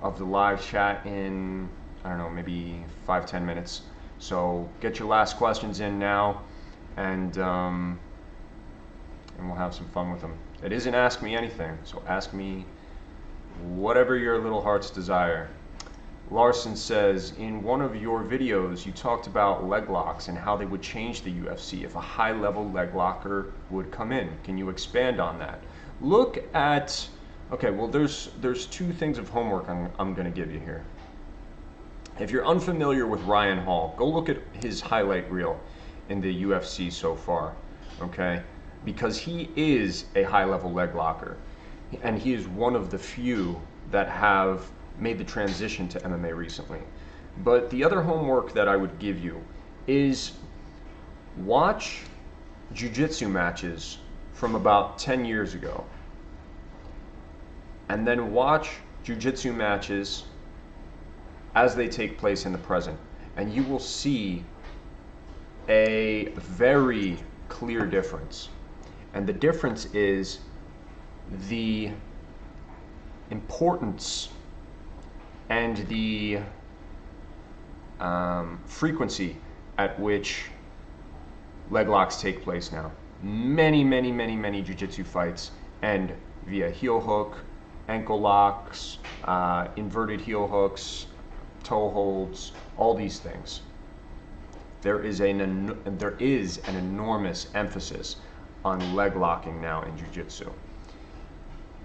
of the live chat in, I don't know, maybe 5-10 minutes. So get your last questions in now, and we'll have some fun with them. It isn't Ask Me Anything, so ask me whatever your little heart's desire. Larson says, in one of your videos, you talked about leg locks and how they would change the UFC if a high-level leg locker would come in. Can you expand on that? Look at, okay, well, there's two things of homework I'm going to give you here. If you're unfamiliar with Ryan Hall, go look at his highlight reel in the UFC so far, okay? Because he is a high-level leg locker, and he is one of the few that have made the transition to MMA recently. But the other homework that I would give you is watch jiu-jitsu matches from about 10 years ago, and then watch jiu-jitsu matches as they take place in the present, and you will see a very clear difference. And the difference is the importance and the frequency at which leg locks take place now. Many jiu-jitsu fights end via heel hook, ankle locks, inverted heel hooks, toe holds, all these things. There is an enormous emphasis on leg locking now in jiu-jitsu.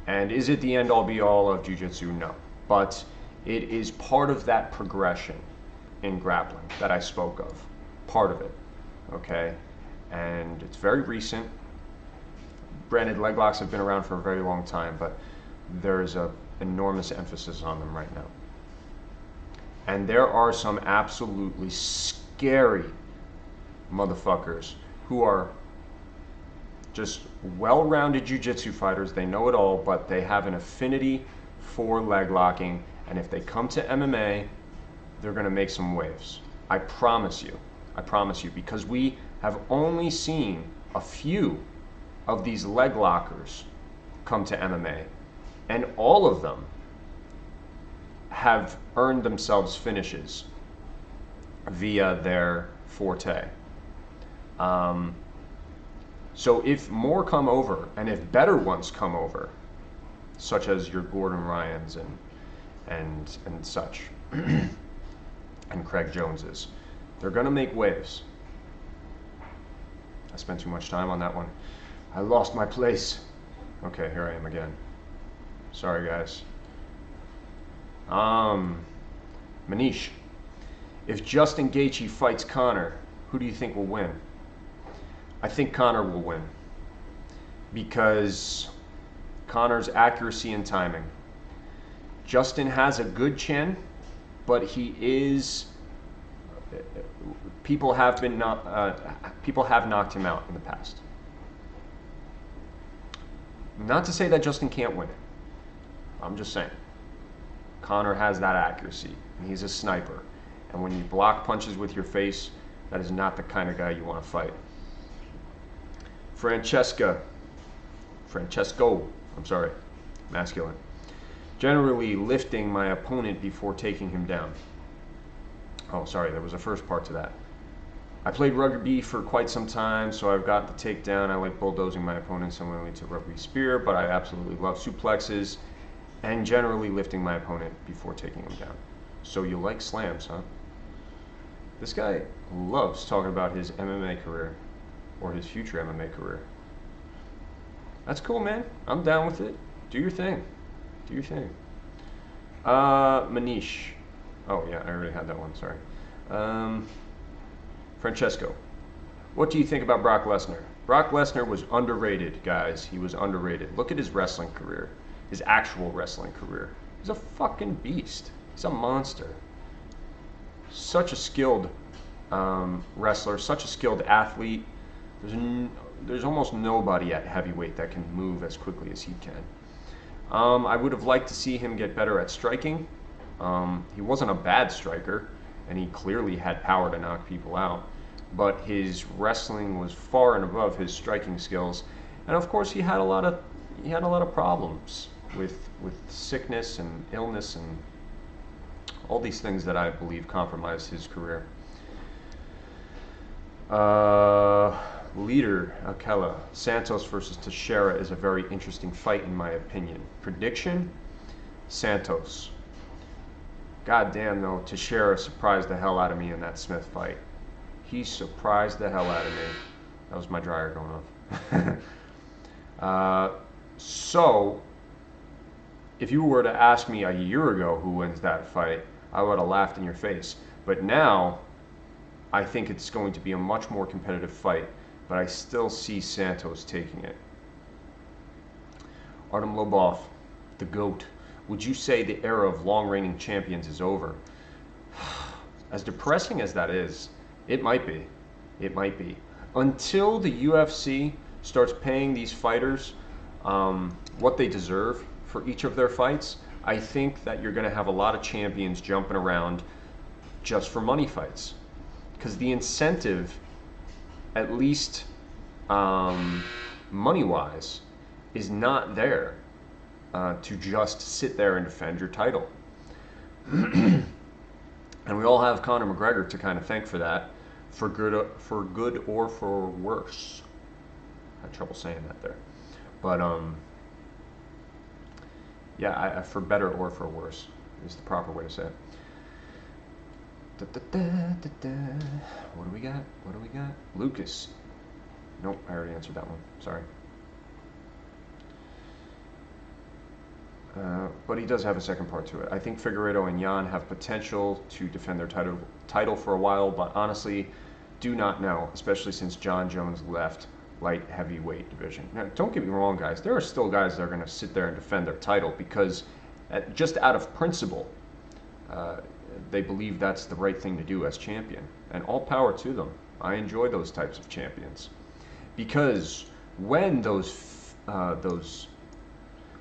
And is it the end-all be-all of jiu-jitsu? No. But it is part of that progression in grappling that I spoke of. Part of it, okay? And it's very recent. Granted, leg locks have been around for a very long time, but there's an enormous emphasis on them right now. And there are some absolutely scary motherfuckers who are just well-rounded jiu-jitsu fighters. They know it all, but they have an affinity for leg locking. And if they come to MMA, they're going to make some waves. I promise you, because we have only seen a few of these leg lockers come to MMA, and all of them have earned themselves finishes via their forte. So if more come over, and if better ones come over, such as your Gordon Ryans and such, and Craig Joneses, they're gonna make waves. I spent too much time on that one. I lost my place. Okay, here I am again. Sorry, guys. Manish, if Justin Gaethje fights Conor, who do you think will win? I think Conor will win because Conor's accuracy and timing. Justin has a good chin, but he is. People have knocked him out in the past. Not to say that Justin can't win it. I'm just saying. Conor has that accuracy, and he's a sniper. And when you block punches with your face, that is not the kind of guy you want to fight. Francesco, I'm sorry, masculine. Generally lifting my opponent before taking him down. Oh, sorry, there was a first part to that. I played rugby for quite some time, so I've got the takedown. I like bulldozing my opponent similarly to rugby spear, but I absolutely love suplexes and generally lifting my opponent before taking him down. So you like slams, huh? This guy loves talking about his MMA career or his future MMA career. That's cool, man. I'm down with it. Do your thing. Do your thing. Manish. Oh, yeah, I already had that one. Sorry. Francesco. What do you think about Brock Lesnar? Brock Lesnar was underrated, guys. He was underrated. Look at his wrestling career, his actual wrestling career. He's a fucking beast. He's a monster. Such a skilled wrestler, such a skilled athlete. There's almost nobody at heavyweight that can move as quickly as he can. I would have liked to see him get better at striking. He wasn't a bad striker, and he clearly had power to knock people out. But his wrestling was far and above his striking skills, and of course he had a lot of problems with sickness and illness and all these things that I believe compromised his career. Leader Akela, Santos versus Teixeira is a very interesting fight in my opinion. Prediction: Santos. God damn though, Teixeira surprised the hell out of me in that Smith fight. He surprised the hell out of me. That was my dryer going off. So, if you were to ask me a year ago who wins that fight, I would have laughed in your face. But now, I think it's going to be a much more competitive fight, but I still see Santos taking it. Artem Lobov, the GOAT. Would you say the era of long-reigning champions is over? As depressing as that is, it might be. It might be. Until the UFC starts paying these fighters what they deserve for each of their fights, I think that you're going to have a lot of champions jumping around just for money fights. Because the incentive, at least money-wise, is not there to just sit there and defend your title. And we all have Conor McGregor to kind of thank for that, for good or for worse. I had trouble saying that there. But yeah, for better or for worse is the proper way to say it. What do we got? What do we got? Lucas. Nope, I already answered that one. Sorry. But he does have a second part to it. I think Figueiredo and Yan have potential to defend their title for a while, but honestly, do not know, especially since John Jones left light heavyweight division. Now, don't get me wrong, guys. There are still guys that are going to sit there and defend their title because, just out of principle, they believe that's the right thing to do as champion. And all power to them. I enjoy those types of champions. Because when those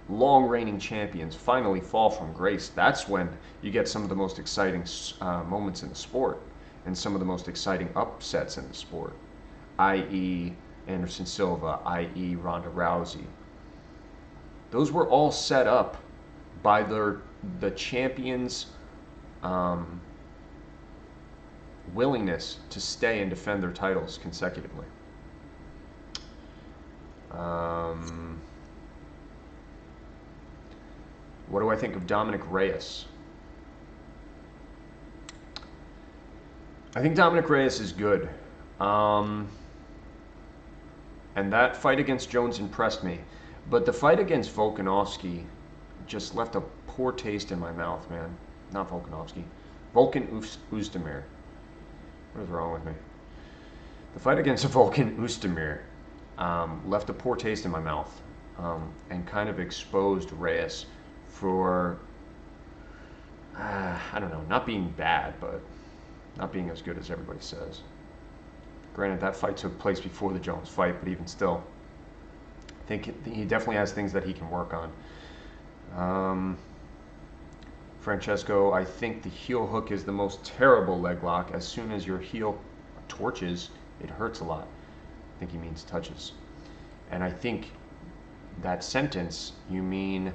long-reigning champions finally fall from grace, that's when you get some of the most exciting moments in the sport and some of the most exciting upsets in the sport, i.e. Anderson Silva, i.e. Ronda Rousey. Those were all set up by the champions' willingness to stay and defend their titles consecutively. What do I think of Dominic Reyes? I think Dominic Reyes is good. And that fight against Jones impressed me. But the fight against Volkanovski just left a poor taste in my mouth, man. Not Volkanovski. Volkan Oezdemir. What is wrong with me? The fight against Volkan Oezdemir left a poor taste in my mouth and kind of exposed Reyes for, I don't know, not being bad, but not being as good as everybody says. Granted, that fight took place before the Jones fight, but even still, I think he definitely has things that he can work on. Francesco, I think the heel hook is the most terrible leg lock. As soon as your heel torches, it hurts a lot. I think he means touches. And I think that sentence, you mean,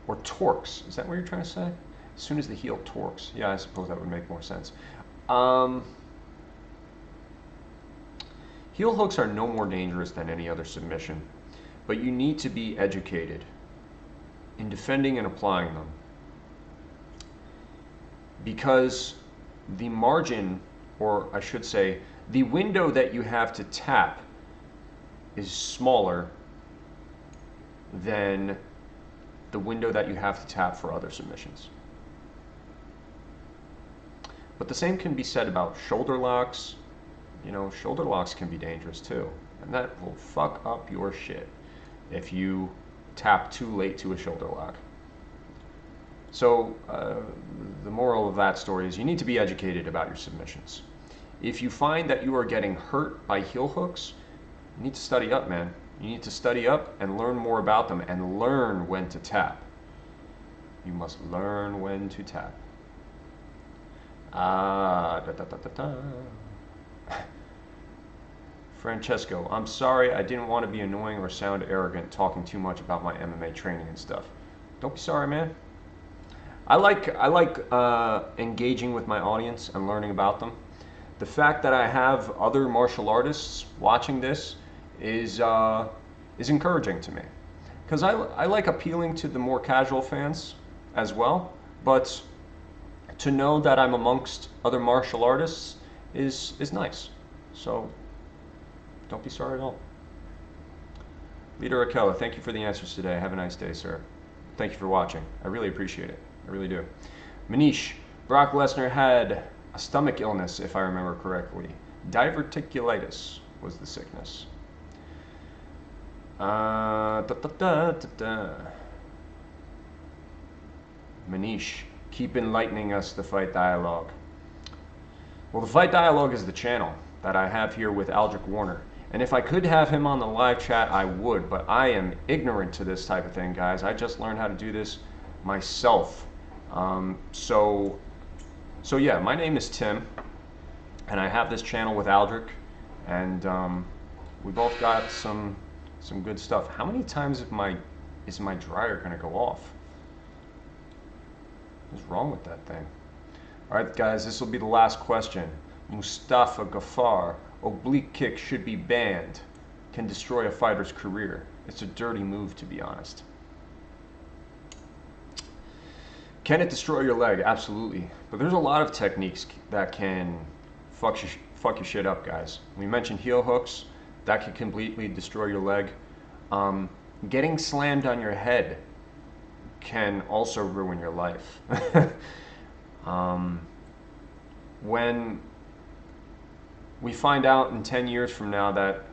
or torques. Is that what you're trying to say? As soon as the heel torques. Yeah, I suppose that would make more sense. Heel hooks are no more dangerous than any other submission, but you need to be educated in defending and applying them, because the margin, or I should say, the window that you have to tap is smaller than the window that you have to tap for other submissions. But the same can be said about shoulder locks, you know, shoulder locks can be dangerous too. And that will fuck up your shit if you tap too late to a shoulder lock. So the moral of that story is you need to be educated about your submissions. If you find that you are getting hurt by heel hooks, you need to study up, man. You need to study up and learn more about them and learn when to tap. You must learn when to tap. Francesco, I'm sorry, I didn't want to be annoying or sound arrogant talking too much about my MMA training and stuff. Don't be sorry, man. I like engaging with my audience and learning about them. The fact that I have other martial artists watching this is encouraging to me, because I like appealing to the more casual fans as well, but to know that I'm amongst other martial artists is nice. So don't be sorry at all. Leader Akela, thank you for the answers today. Have a nice day, sir. Thank you for watching. I really appreciate it. I really do. Manish, Brock Lesnar had a stomach illness, if I remember correctly. Diverticulitis was the sickness. Manish, keep enlightening us the Fight Dialogue. Well, the Fight Dialogue is the channel that I have here with Aldrich Warner. And if I could have him on the live chat, I would, but I am ignorant to this type of thing, guys. I just learned how to do this myself. So yeah, my name is Tim, and I have this channel with Aldrich, and we both got some good stuff. How many times is my dryer gonna go off? What's wrong with that thing? All right, guys, this will be the last question. Mustafa Ghaffar, oblique kick should be banned. Can destroy a fighter's career. It's a dirty move, to be honest. Can it destroy your leg? Absolutely. But there's a lot of techniques that can fuck your shit up, guys. We mentioned heel hooks. That can completely destroy your leg. Getting slammed on your head can also ruin your life. When we find out in 10 years from now that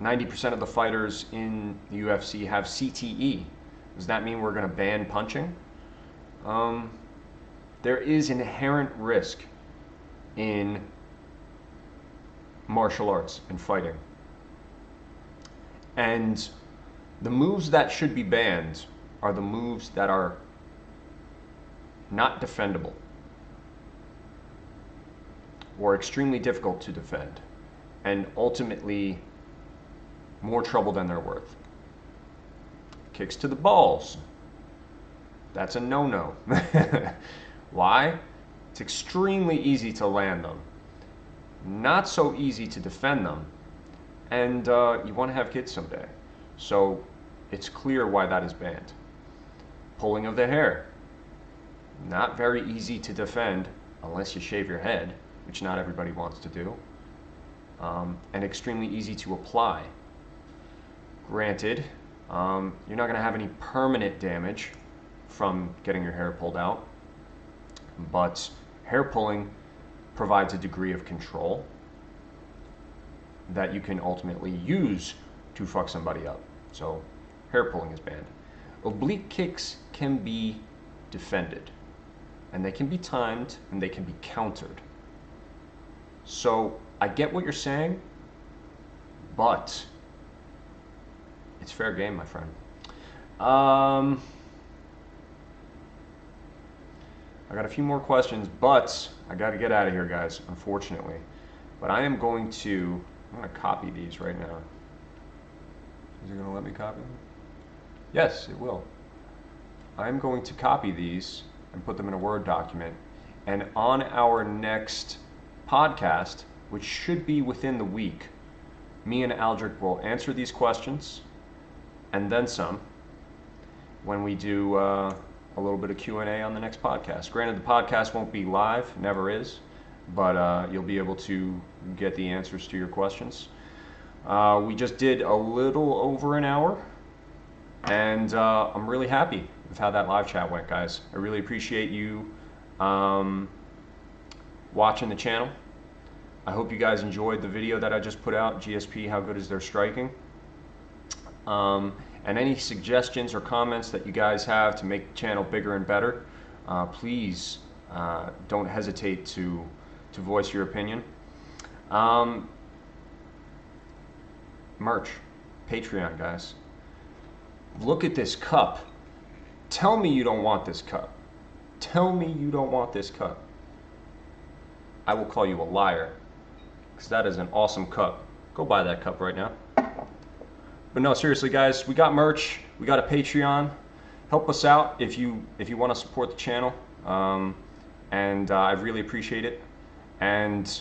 90% of the fighters in the UFC have CTE, does that mean we're going to ban punching? There is inherent risk in martial arts and fighting. And the moves that should be banned are the moves that are not defendable or extremely difficult to defend, and ultimately more trouble than they're worth. Kicks to the balls. That's a no-no. Why? It's extremely easy to land them. Not so easy to defend them. And you want to have kids someday. So it's clear why that is banned. Pulling of the hair. Not very easy to defend unless you shave your head, which not everybody wants to do. And extremely easy to apply. Granted, you're not going to have any permanent damage from getting your hair pulled out, but hair pulling provides a degree of control that you can ultimately use to fuck somebody up. So hair pulling is banned. Oblique kicks can be defended, and they can be timed, and they can be countered. So I get what you're saying, but it's fair game, my friend. I got a few more questions, but I got to get out of here, guys, unfortunately. But I'm going to copy these right now. Is it going to let me copy them? Yes, it will. I'm going to copy these and put them in a Word document. And on our next podcast, which should be within the week, me and Aldrich will answer these questions and then some when we do a little bit of Q&A on the next podcast. Granted, the podcast won't be live, never is, but you'll be able to get the answers to your questions. We just did a little over an hour, and I'm really happy with how that live chat went, guys. I really appreciate you watching the channel. I hope you guys enjoyed the video that I just put out, GSP, how good is their striking? And any suggestions or comments that you guys have to make the channel bigger and better, please don't hesitate to voice your opinion. Merch, Patreon, guys. Look at this cup. Tell me you don't want this cup. Tell me you don't want this cup. I will call you a liar, because that is an awesome cup. Go buy that cup right now. But no, seriously, guys, we got merch. We got a Patreon. Help us out if you want to support the channel, and I really appreciate it. And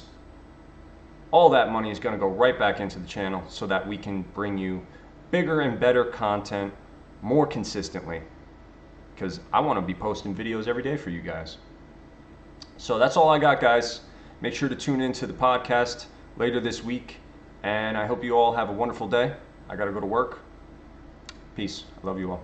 all that money is going to go right back into the channel so that we can bring you bigger and better content more consistently, because I want to be posting videos every day for you guys. So that's all I got, guys. Make sure to tune into the podcast later this week, and I hope you all have a wonderful day. I got to go to work. Peace. I love you all.